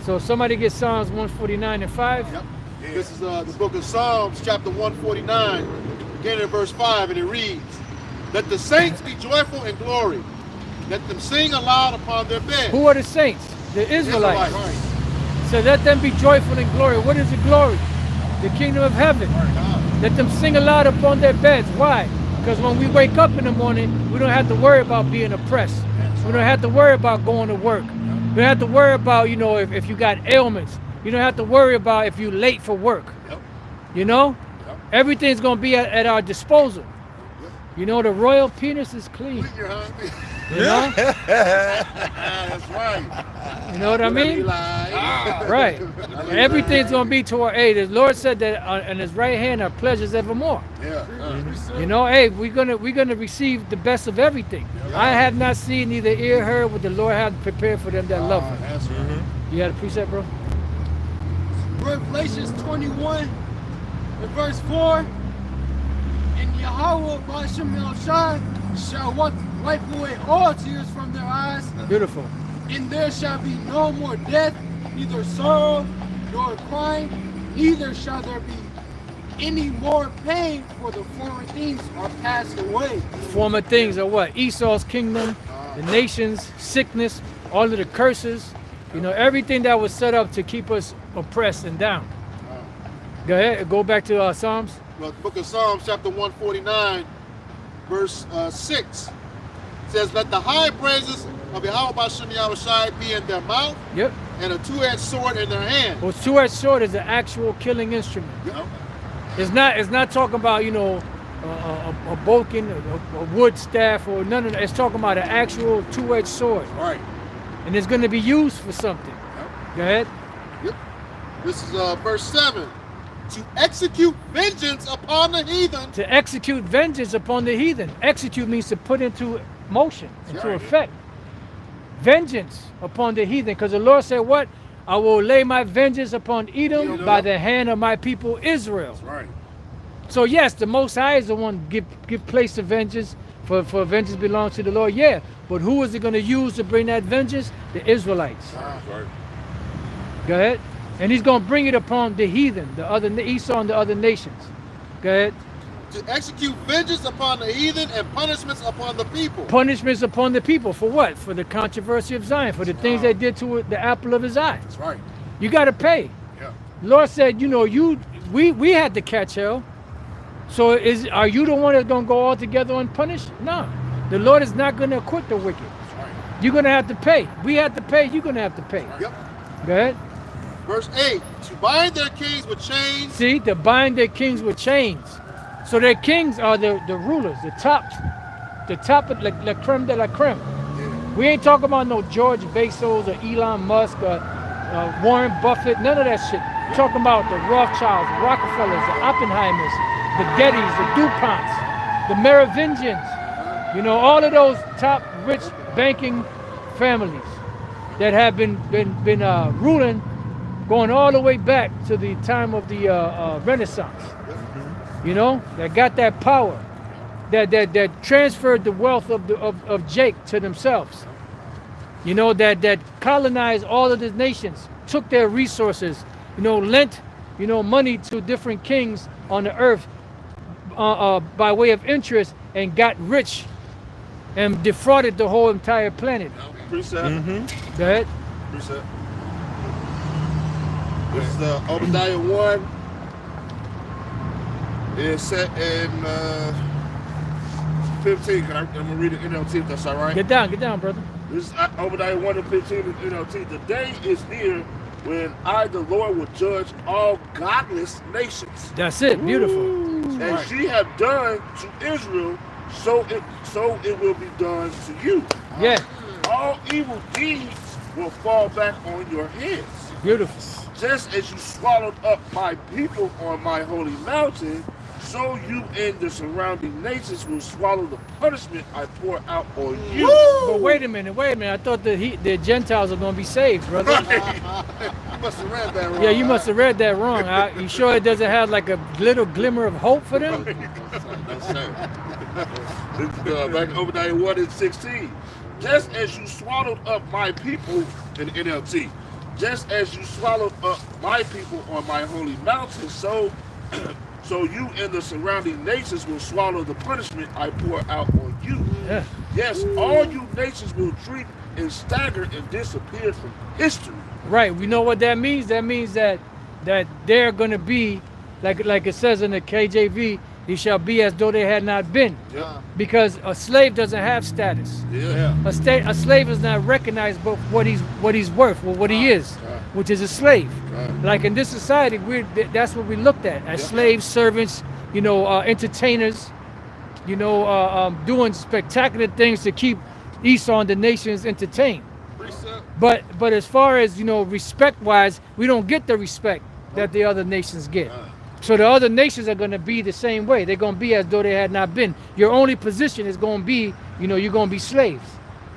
So somebody get Psalms 149 and 5. Yep. This is the book of Psalms, chapter 149, beginning at verse 5, and it reads, "Let the saints be joyful in glory. Let them sing aloud upon their beds." Who are the saints? The Israelites. Right. So let them be joyful in glory. What is the glory? The kingdom of heaven. Let them sing aloud upon their beds. Why? Because when we wake up in the morning, we don't have to worry about being oppressed. We don't have to worry about going to work. We don't have to worry about, you know, if you got ailments. You don't have to worry about if you're late for work. You know? Everything's going to be at our disposal. You know, the royal penis is clean. You know? That's right. You know what I mean? Right. Everything's going to be to our aid. The Lord said that on his right hand are pleasures evermore. Yeah. You know, hey, we're gonna receive the best of everything. I have not seen, neither ear heard what the Lord has prepared for them that love him. That's right. You had a precept, bro? Revelations 21 and verse 4. And Yahweh Ba'ashem El-Shai shall wipe away all tears from their eyes, Beautiful. and there shall be no more death, neither sorrow nor crying, neither shall there be any more pain, for the former things are passed away. Former things are what? Esau's kingdom, the nations, sickness, all of the curses. You know, everything that was set up to keep us oppressed and down. Go ahead. Go back to Psalms. Well, the book of Psalms, chapter 149, verse 6, says, "Let the high praises of Yahweh Ba'ashem Yahushai be in their mouth, Yep. and a two-edged sword in their hand." Well, two-edged sword is an actual killing instrument. Yep. It's not talking about, you know, a boken, a wood staff, or none of that. It's talking about an actual two-edged sword. Right. And it's going to be used for something. Go ahead. Yep. This is verse 7. "To execute vengeance upon the heathen." To execute vengeance upon the heathen. Execute means to put into motion, into effect. Vengeance upon the heathen. Because the Lord said what? "I will lay my vengeance upon Edom by the hand of my people Israel." That's right. So yes, the Most High is the one give place to vengeance, for vengeance belongs to the Lord. Yeah, but who is it going to use to bring that vengeance? The Israelites. That's right. Go ahead. And he's going to bring it upon the heathen, the other Esau and the other nations. Go ahead. "To execute vengeance upon the heathen and punishments upon the people." Punishments upon the people for what? For the controversy of Zion, for the things they did to the apple of his eye. That's right. You got to pay. Yeah. Lord said, you know, we had to catch hell. So are you the one that's going to go all together unpunished? No. The Lord is not going to acquit the wicked. That's right. You're going to have to pay. We have to pay. You're going to have to pay. Yep. Go ahead. Verse 8. "To bind their kings with chains." See, to bind their kings with chains. So their kings are the rulers, the top of la creme de la creme. We ain't talking about no George Bezos or Elon Musk or Warren Buffett, none of that shit. We're talking about the Rothschilds, the Rockefellers, the Oppenheimers, the Gettys, the DuPonts, the Merovingians. You know, all of those top rich banking families that have been ruling, going all the way back to the time of the Renaissance. You know, that got that power, that transferred the wealth of Jake to themselves. You know, that colonized all of the nations, took their resources, you know, lent, you know, money to different kings on the earth by way of interest, and got rich and defrauded the whole entire planet. Precept. Go ahead. Precept. This is Obadiah 1. It's set in 15. I'm going to read it in NLT if that's all right. Get down, brother. This is Obadiah 1 and 15 in NLT. "The day is near when I, the Lord, will judge all godless nations. That's it. Beautiful. As she have done to Israel, so it will be done to you. Yeah. All evil deeds will fall back on your heads. Beautiful. Just as you swallowed up my people on my holy mountain, so you and the surrounding nations will swallow the punishment I pour out on you." But wait a minute. I thought the Gentiles are going to be saved, brother. You must have read that wrong. Yeah, you must have read that wrong. You sure it doesn't have like a little glimmer of hope for them? That's it. Back in Obadiah 1 and 16. "Just as you swallowed up my people in the NLT. Just as you swallowed up my people on my holy mountain, so you and the surrounding nations will swallow the punishment I pour out on you. Yeah. Yes, all you nations will drink and stagger and disappear from history. Right. We know what that means. That means that they're going to be, like it says in the KJV, he shall be as though they had not been. Yeah. Because a slave doesn't have status. Yeah. A slave is not recognized but what he's worth, or what he is, which is a slave. Like in this society, that's what we looked at as slaves, servants, entertainers, doing spectacular things to keep Esau and the nations entertained. But as far as respect wise, we don't get the respect that the other nations get. So the other nations are going to be the same way. They're going to be as though they had not been. Your only position is going to be, you're going to be slaves.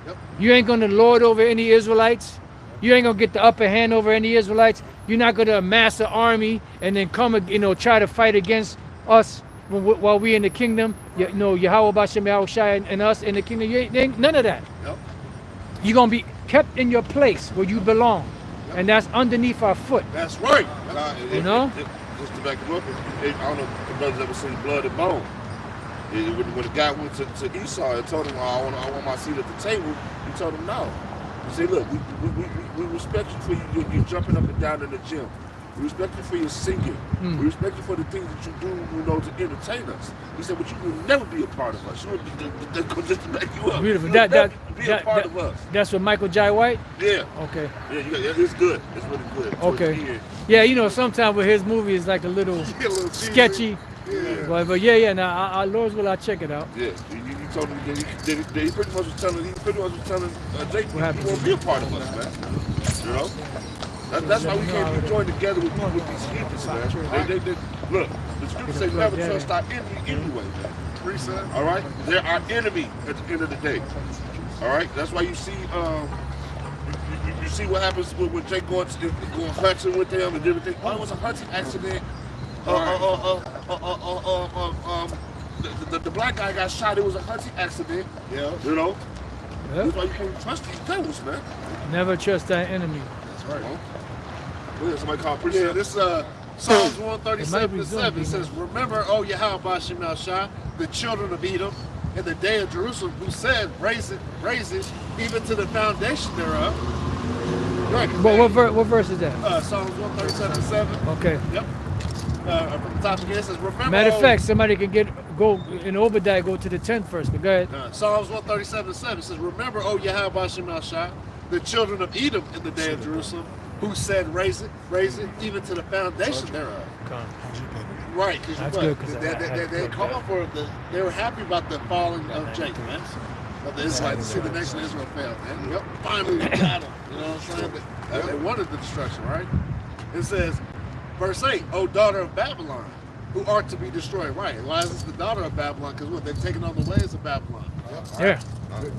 Yep. You ain't going to lord over any Israelites. You ain't going to get the upper hand over any Israelites. You're not going to amass an army and then come, try to fight against us while we in the kingdom. Yahweh Bashem Yahushai and us in the kingdom. You ain't none of that. Yep. You're going to be kept in your place where you belong. Yep. And that's underneath our foot. That's right. Just to back him up, I don't know if the brothers ever seen Blood and Bone. When the guy went to Esau and told him, I want my seat at the table, he told him no. He said, look, we respect you for you jumping up and down in the gym. We respect you for your singing. We respect you for the things that you do, to entertain us. He said, but you will never be a part of us. You will just to back you up. Beautiful. You'll never be a part of us. That's what Michael Jai White? Yeah. Okay. Yeah, it's good. It's really good. Okay. Yeah, sometimes with his movie is like a little sketchy. Yeah. But yeah. Now, our Lord's will, I'll check it out. Yeah. You told him that he pretty much was telling Jake he won't be a part of us, man. That's why we can't be joined together with these heathens, man. They look, the scriptures say never trust our enemy anyway, man. Precept. All right? They're our enemy at the end of the day. All right? That's why you see you see what happens when Jake going hunting with them and everything. Oh, it was a hunting accident. The black guy got shot. It was a hunting accident. Yeah. Yep. That's why you can't trust these devils, man. Never trust that enemy. That's right. Somebody called Yeah, precept. this Psalms 137:7. It says, "Remember, O Yahweh Bashem Shah, the children of Edom, in the day of Jerusalem, who said, raise it, even to the foundation thereof." Right. What verse is that? Psalms 137:7. Okay. Yep. From the top again, it says, "Remember." Matter of fact, somebody can go in Obadiah, go to the 10th verse. But go ahead. Psalms 137:7 says, "Remember, O Yahweh Bashem Shah, the children of Edom in the day of Jerusalem, who said, raise it, even to the foundation thereof." Right, That's good, 'cause they called for they were happy about the falling of Jacob, man. But the Israelites, see the nation of Israel failed, man. Yep. Finally we got them. You know what I'm saying? They wanted the destruction, right? It says, verse 8, "O daughter of Babylon, who art to be destroyed." Right. Why is this the daughter of Babylon? Because what? They've taken on the ways of Babylon. Yeah.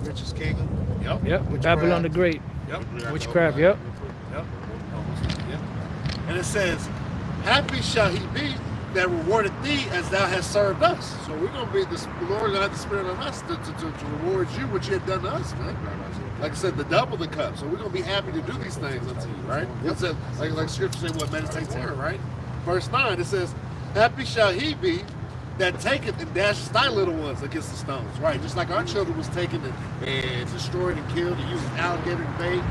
Richest king. Yep. Babylon the Great. Yep. Witchcraft. Yep. And it says, "Happy shall he be that rewarded thee as thou hast served us." So we're going to be, the Lord will have the Spirit on us to reward you what you had done to us, man. Like I said, the double the cup. So we're going to be happy to do these things unto you, right? It says, like Scripture says, what meditates here, right? Verse 9, it says, "Happy shall he be that taketh and dashes thy little ones against the stones." Right? Just like our children was taken and destroyed and killed and used as alligator bait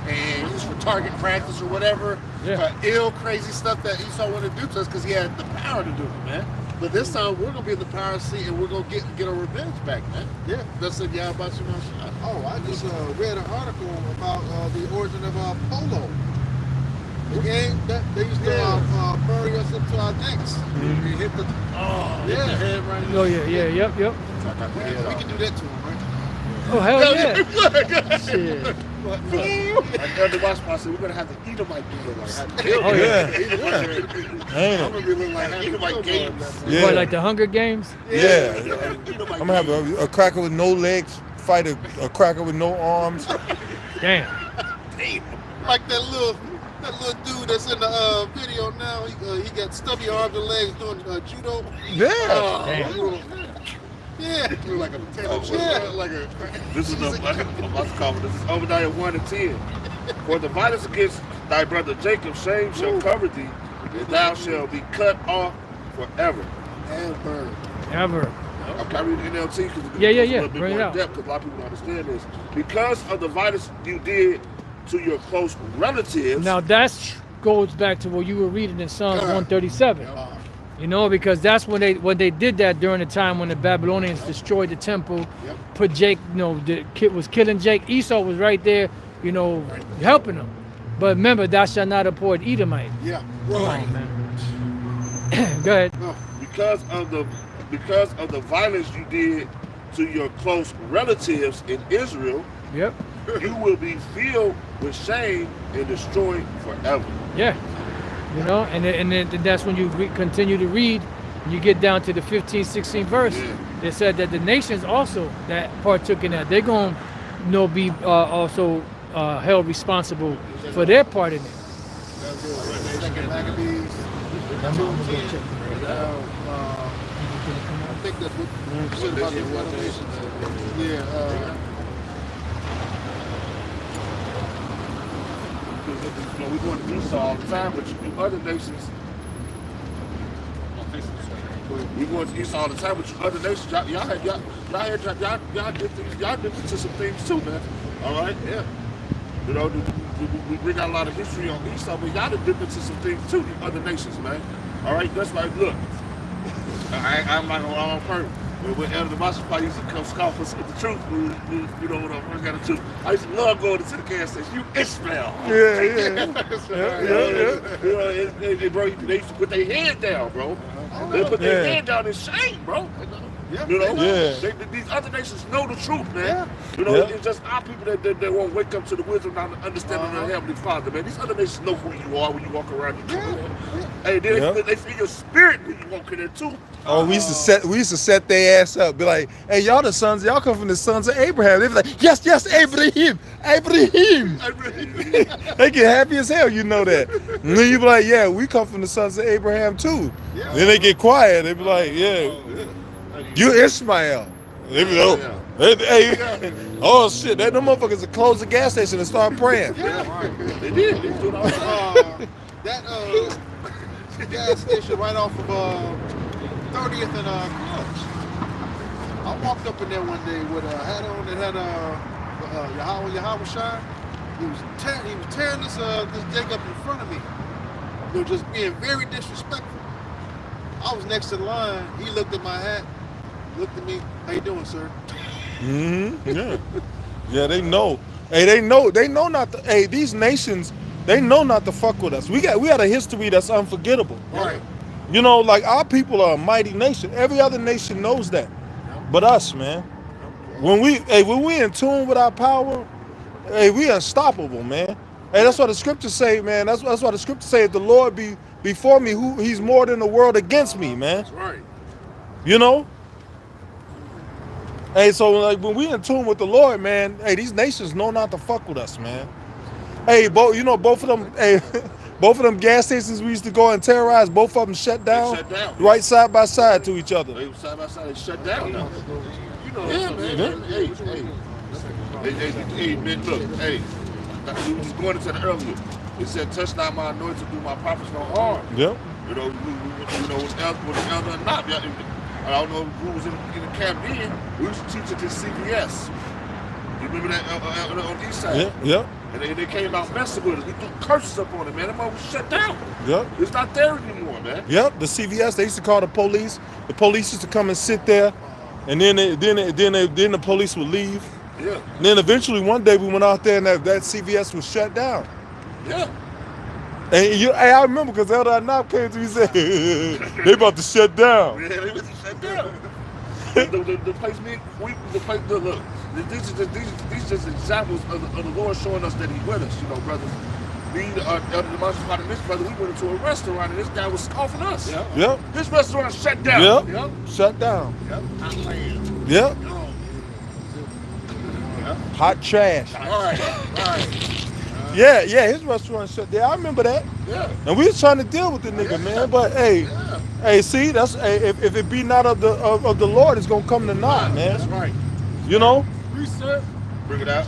and used for target practice or whatever. Yeah. Ill, crazy stuff that Esau wanted to do to us because he had the power to do it, man. But this time we're going to be in the power seat and we're going to get our revenge back, man. Yeah. That's it, yeah, about you, man. Oh, I just read an article about the origin of polo. The game that they used to bury us into our necks. We hit the head right in the Yep. We can do that to him, right? Oh hell yeah! Shit. I heard the watch I said, we're going to have to eat them like Oh yeah. I'm going to be looking like Edomite games. What, like the Hunger Games? Yeah. I'm gonna have a cracker with no legs fight a cracker with no arms. Damn. Like that little dude that's in the video now. He got stubby arms and legs doing judo. Yeah. Yeah. Like a potato chip. Yeah. Like a... This is Obadiah 1 and 10. For the violence against thy brother Jacob, shame shall cover thee, and thou shalt be cut off forever. Ever. Okay, I read the NLT because Yeah. a little bit Bring it more in out. depth because a lot of people don't understand this. Because of the violence you did to your close relatives. Now that goes back to what you were reading in Psalms 137. You know, because that's when they did that during the time when the Babylonians destroyed the temple, put Jake, you know, the kid was killing Jake. Esau was right there, you know, helping him. But remember, thou shalt not abhor Edomite. Yeah. Come on, man. Go ahead. Because of the violence you did to your close relatives in Israel, Yep. you will be filled with shame and destroyed forever. Yeah. You know, and then that's when you continue to read, and you get down to the 15, 16 verse. They said that the nations also that partook in that, they're going to, you know, be also held responsible for their part in it. Second Maccabees, 2:10. I think that's what you said about the Revelations. You know, we're going to Esau all the time, but you other nations. We're going to Esau all the time, but you other nations, y'all did to some things too, man. All right, yeah. You know, we bring out a lot of history on Esau, but y'all done dipped into some things too, the other nations, man. All right, that's like, look, I'm not gonna on purpose. When Elder Demosthenes used to come scoff us with the truth, you know, when I first got the truth, I used to love going to the gas station. You Ishmael. Yeah. You know, bro, they used to put their head down, bro. They put their head down in shame, bro. You know, these other nations know the truth, man. You know, it's just our people that won't wake up to the wisdom and understanding of the Heavenly Father, man. These other nations know who you are when you walk around. Hey, they feel your spirit when you walk in there too. Oh, we used to set their ass up. Be like, hey, y'all come from the sons of Abraham. They be like, yes, Abraham. They get happy as hell, you know that. And then you be like, yeah, we come from the sons of Abraham too. Then they get quiet. They be like, yeah. You Ishmael. They be like, oh shit, them motherfuckers would close the gas station and start praying. They did. They do it all the time. That gas station right off of 30th and Clutch. I walked up in there one day with a hat on that had Yahweh Shai. He was tearing this Jake up in front of me. They were just being very disrespectful. I was next to the line. He looked at my hat, looked at me. How you doing, sir? Yeah, they know. Hey, they know not to. Hey, these nations, they know not to fuck with us. We had a history that's unforgettable. Right. You know, like our people are a mighty nation. Every other nation knows that, but us, man. When we in tune with our power, hey, we unstoppable, man. Hey, that's what the scriptures say, man. That's why the scriptures say, if the Lord be before me, he's more than the world against me, man. That's right. You know? Hey, so like when we in tune with the Lord, man, hey, these nations know not to fuck with us, man. Hey, both of them, both of them gas stations we used to go and terrorize, both of them shut down. Right side by side to each other. They side by side, they shut down now. You know, man. Hey, man, look, hey, we was going into the earlier. It said, touch not my anointed, do my prophets no harm. Yep. You know, was elder or not. I don't know who was in the camp then. We used to teach at this CVS. You remember that on the east side? Yep. And they came out messing with us. We threw curses up on it, man. That mother was shut down. Yep. It's not there anymore, man. Yep. The CVS, they used to call the police. The police used to come and sit there, and then the police would leave. Yeah. And then eventually one day we went out there and that CVS was shut down. Yeah. And I remember because Elder Knock came to me and said, they about to shut down. Yeah, they about to shut down. the place, look, these are just examples of the Lord showing us that He with us, you know, brothers. Me, Elder Demosthenes, and this brother, we went into a restaurant and this guy was scoffing us. Yep. This restaurant shut down. Yep. Shut down. Yep. Yep. Hot trash. All right. Yeah, his restaurant shut down. I remember that. Yeah. And we was trying to deal with the nigga, man. But hey, see, that's if it be not of the Lord, it's gonna come to naught, man. That's right. You know? Bring it out.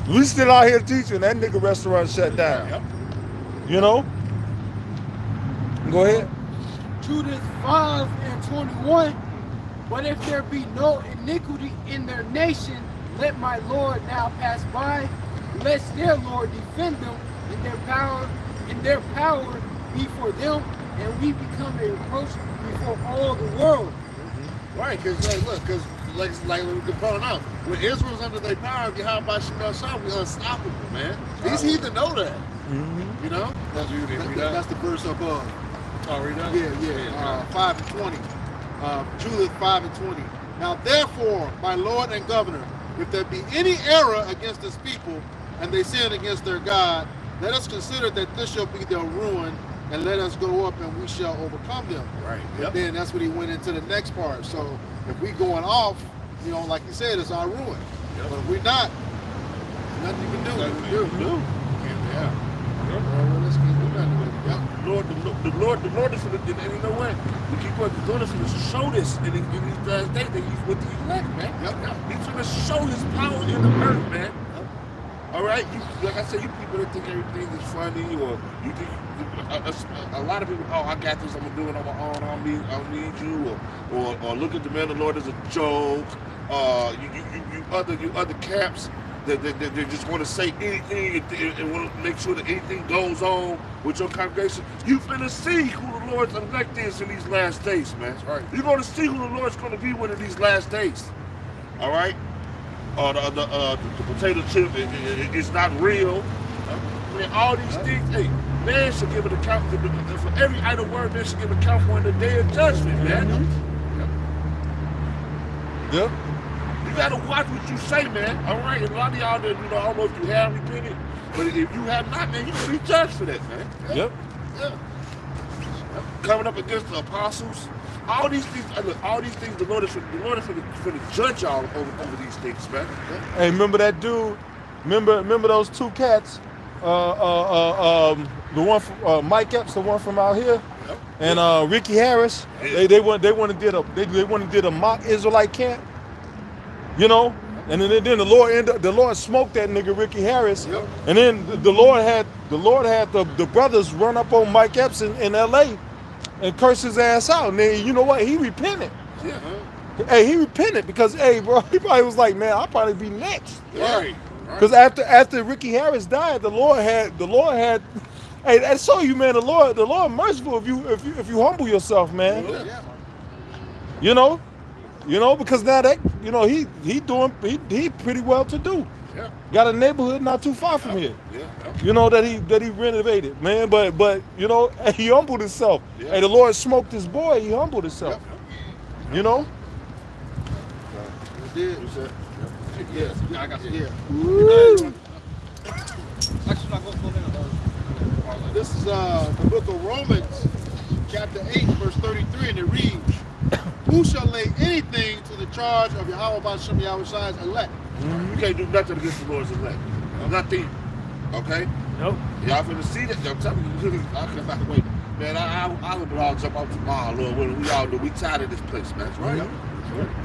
We still out here teaching. That nigga restaurant shut down. Yep. You know? Go ahead. Judith 5:21. But if there be no iniquity in their nation, let my Lord now pass by, lest their Lord defend them, and their power be for them, and we become a reproach before all the world. Right, because look, because like we've been pointing out, when Israel's under their power, Yahweh Shemel Shah, we're unstoppable, man. These heathen know that. You know? That's the verse above. Oh, read that? Yeah. 5:20. Judith 5:20. Now therefore, my Lord and Governor, if there be any error against this people, and they sin against their God, let us consider that this shall be their ruin, and let us go up and we shall overcome them. Right. And then that's when he went into the next part. So if we going off, you know, like you said, it's our ruin. Yep. But if we're not, nothing you can do. Yeah. Let's keep doing nothing with it. Yep. The Lord is gonna, and you know what? We keep going. The Lord is gonna show this in these last days that He's with the elect, man. Yep. He's gonna show His power in the earth, man. All right, like I said, you people that think everything is funny, or you think a lot of people, oh, I got this, I'm gonna do it on my own, I don't need you, or look at the man of the Lord as a joke. You other camps that just want to say anything and want to make sure that anything goes on with your congregation. You finna see who the Lord's elect is in these last days, man. That's right. You're gonna see who the Lord's gonna be with in these last days. All right. The potato chip is not real. Man, all these things, hey, man should give an account for every idle word. Man should give an account for in the day of judgment, man. Yep. You gotta watch what you say, man. All right, and a lot of y'all that, you know, I don't know if you have repented, but if you have not, man, you can be judged for that, man. Yep. Yeah. Coming up against the apostles. All these things, look, all these things, the Lord is for the judge y'all over these things, man. Hey, remember that dude? Remember those two cats? The one from Mike Epps, the one from out here, Yep. and Ricky Harris. Yeah. They went and did a mock Israelite camp. You know, and then the Lord smoked that nigga Ricky Harris. Yep. And then the Lord had the brothers run up on Mike Epps in L.A. and curse his ass out. And then, you know what? He repented. Yeah. Hey, he repented because, hey, bro, he probably was like, man, I'll probably be next. Right. Because after Ricky Harris died, the Lord had. Hey, that show you, man. The Lord merciful if you humble yourself, man. Yeah. You know, because now that he pretty well to do. Yeah. Got a neighborhood not too far from here. Yeah. You know, that he renovated, man. But you know, he humbled himself. Yeah. Hey, the Lord smoked his boy. He humbled himself. You know. You said? Yes. Yeah, I got you. Yeah. Woo. Actually, not going to go This is the book of Romans, chapter 8, verse 33, and it reads, who shall lay anything to the charge of Yahweh Bashem Yahushai's elect? You can't do nothing against the Lord's elect. Nothing. Okay? Nope. Y'all finna see that. I'm telling you, I cannot wait. Man, I would all jump out tomorrow, Lord. What we all do? We tired of this place, man. That's right.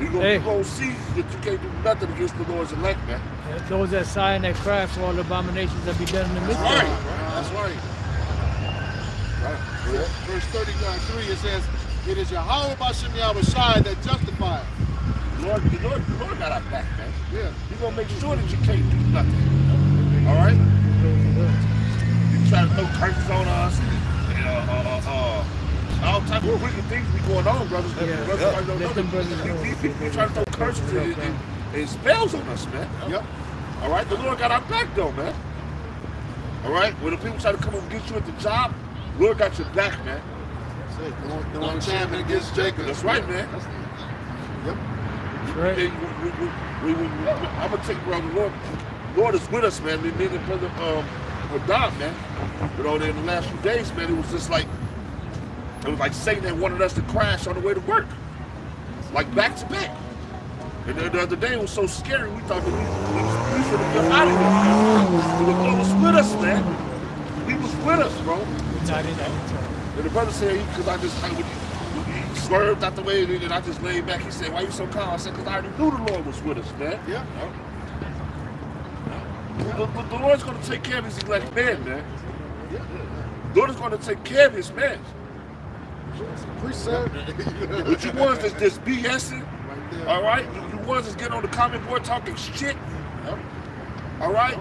You gonna see that you can't do nothing against the Lord's elect, man. Yeah, those that sign that craft for all the abominations that be done in the midst of Right. it. That's right. Right. Verse 33, it says, it is Yahweh Bashem Yahushai that justifies. The Lord got our back, man. Yeah. He's gonna make sure that you can't do nothing. All right? You try to throw curses on us, all type of wicked things be going on, brothers. Yeah. Brothers don't Let them brothers know. These people try to throw curses and spells on us, man. Yep. All right? The Lord got our back, though, man. All right? When the people try to come and get you at the job, the Lord got your back, man. That's it. No enchantment against Jacob. That's right, man. Yep. Right. I'm gonna take brother. Lord is with us, man. Me and brother Don, man. You know, in the last few days, man, it was like Satan had wanted us to crash on the way to work, like back to back. And the other day it was so scary. We thought that we should have been out of here. The Lord was with us, man. He was with us, bro. And the brother said, because he swerved out the way and I just laid back. He said, why you so calm? I said, because I already knew the Lord was with us, man. Yeah. The Lord's going to take care of his elect men, man. The Lord is going to take care of his men. Precept. But you ones that's just BSing, all right? You ones that's getting on the comment board talking shit, all right?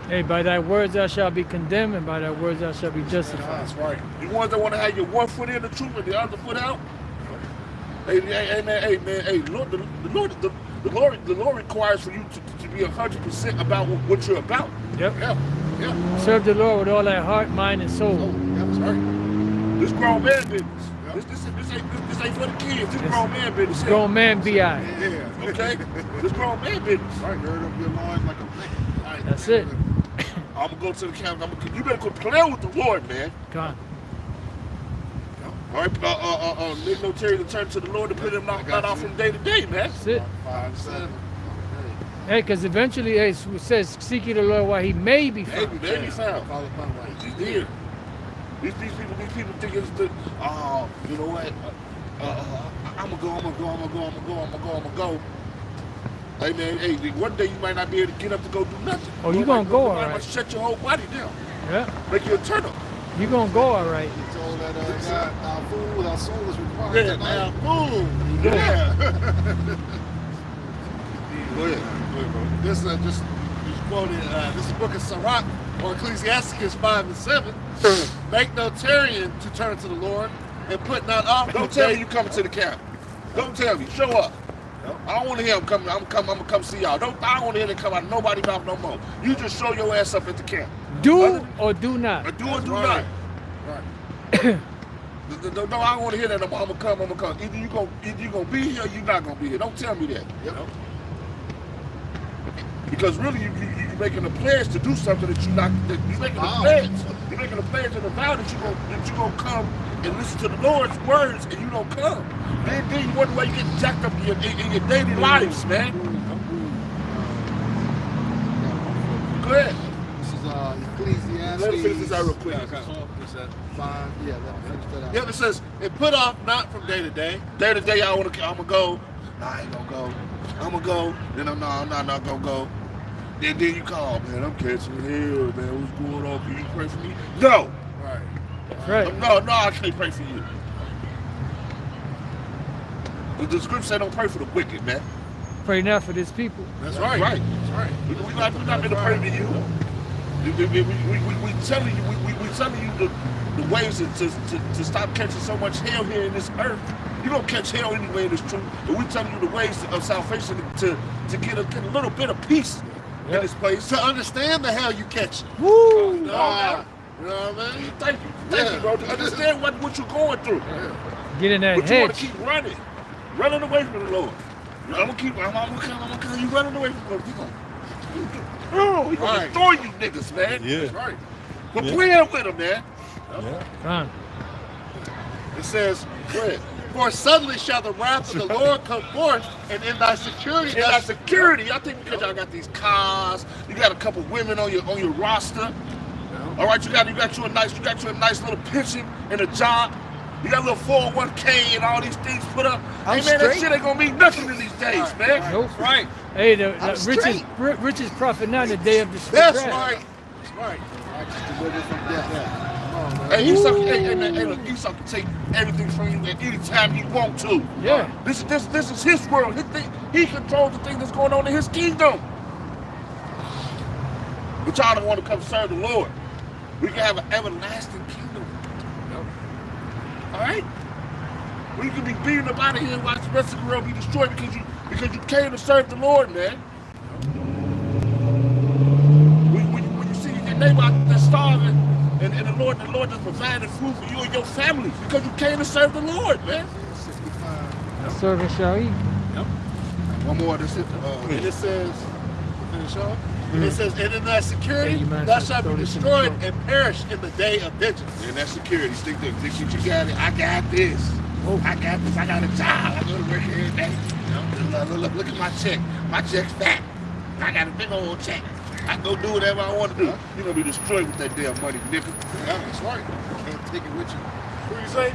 Hey, by thy words thou shalt be condemned, and by thy words thou shalt be justified. That's right. You ones that want to have your one foot in the truth and the other foot out. Hey, man, Lord, the Lord requires for you to be 100% about what you're about. Yep. Yeah. Serve the Lord with all thy heart, mind, and soul. That's right. This grown man business. This ain't for the kids. This grown man business. Grown man B.I. Yeah. Okay. This grown man business. Right, gird up your loins like a man. Right. That's it. I'm gonna go to the camp. You better quit playing with the Lord, man. Come on. All right, Nick no Terry to turn to the Lord to put him not off from day to day, man. That's it. 5, 7. Hey, because eventually it says, seek ye the Lord while he may be found. Maybe found. Call upon right. He's there. These people think it's the, you know what? I'm gonna go. Hey man, hey, one day you might not be able to get up to go do nothing. Oh, you gonna go, all right. You might shut your whole body down. Yeah. Make you a turtle. You gonna go all right. He told that God, our food, our soul is required Yeah, tonight. man, boom. Yeah. Go ahead, bro. This just quoted, this is book of Sirach, or Ecclesiasticus 5 and 7. Make no tarrying to turn to the Lord, and put not off. Don't tell me you coming to the camp. Don't tell me. Show up. I don't want to hear him coming. I'm gonna come see y'all. I don't want to hear him come out of nobody's mouth no more. You just show your ass up at the camp. Do or do not. Or do or do not. Right. No, I don't want to hear that no more. I'm gonna come. Either you gonna be here or you not gonna be here. Don't tell me that. Yep. Because really, you're making a pledge to do something that you're not. You're making a pledge. You're making a pledge and a vow that you're gonna come and listen to the Lord's words, and you don't come. Then you wonder why you get jacked up in your daily lives, man. Go ahead. This is Ecclesiastes. Let me finish this out real quick. 5. Yeah, let me finish that out. Yep, it says, and put off not from day to day. Day to day, I'm gonna go. Nah, I ain't gonna go. I'm gonna go. Then I'm not gonna go. Then you call, man. I'm catching hell, man. What's going on? Can you pray for me? No. Right. That's right. No, I can't pray for you. The scripture said don't pray for the wicked, man. Pray not for this people. That's right. Right. That's right. We're not going to pray to you. We telling you the ways to stop catching so much hell here in this earth. You're going to catch hell anyway in this truth. And we're telling you the ways of salvation to get a little bit of peace in this place. To understand the hell you catch. Woo! You know what I mean? Thank you, bro. To understand what you're going through. Get in that But you want to hedge. keep running away from the Lord. I'm gonna come. You running away from the Lord. He gonna destroy you niggas, man. Yeah. That's right. But playing with him, man. Come on. It says, for suddenly shall the wrath of the Lord come forth, and in thy security. And that security, I think because y'all got these cars, you got a couple women on your roster. All right, you got you a nice little pension and a job. You got a little 401k and all these things put up. Hey man, that shit ain't gonna mean nothing in these days, man. Nope. Right. Hey, the richest prophet not in the day of That's distress. right. That's right. Righteous delivered from death. Come on, man. Hey, Esau can take everything from you at any time he want to. Yeah. This is his world. He controls the thing that's going on in his kingdom. But y'all don't want to come serve the Lord. We can have an everlasting kingdom. All right? We can be beaten up out of here and watch the rest of the world be destroyed because you came to serve the Lord, man. When you see your neighbor out there starving and the Lord just provided food for you and your family because you came to serve the Lord, man. 65. Servant shall eat. Yep. One more. This is, and it says, finish off. It says, and in thy security, thou shalt be destroyed and perish in the day of vengeance. And that security, think you got it. I got this. I got this. I got a job. I go to work every day. Look at my check. My check's fat. I got a big old check. I can go do whatever I want to do. You're going to be destroyed with that damn money, nigga. Yeah, that's right. You can't take it with you. What you say?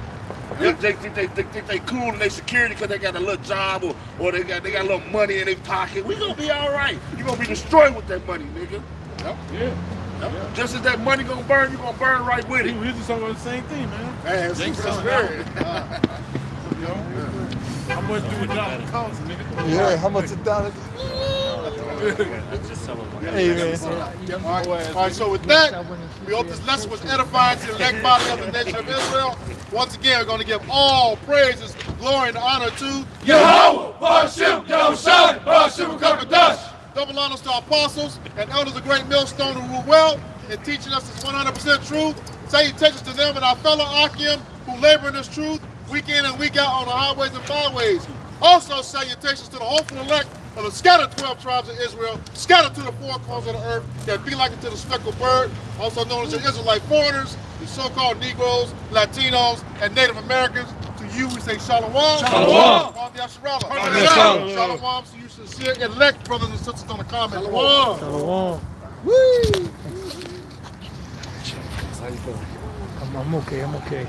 They think they cool and they security because they got a little job or they got a little money in their pocket. We gonna be all right. You gonna be destroyed with that money, nigga. Yep. Yep. Just as that money gonna burn, you gonna burn right with it. We just talking about the same thing, man. Man, it's prosperity. You know? How much do a dollar cost, nigga? Yeah, how much a dollar? Hey, man. All right, so with that, we hope this lesson was edifying to the elect body of the nation of Israel. Once again, we're going to give all praises, glory, and honor to Yahweh, Hashem, Yahushua, Hashem, Kakadash. double honors to our apostles and elders of Great Millstone who rule well in teaching us this 100% truth. Salutations to them and our fellow Akim who labor in this truth week in and week out on the highways and byways. Also salutations to the hopeful elect of the scattered 12 tribes of Israel, scattered to the four corners of the earth, that be like it to the speckled bird, also known as the Israelite foreigners, the so-called Negroes, Latinos, and Native Americans. To you we say Shalom. Shalom. Shalom to you sincere elect brothers and sisters on the comment. Shalom. Shalom. Woo! I'm okay.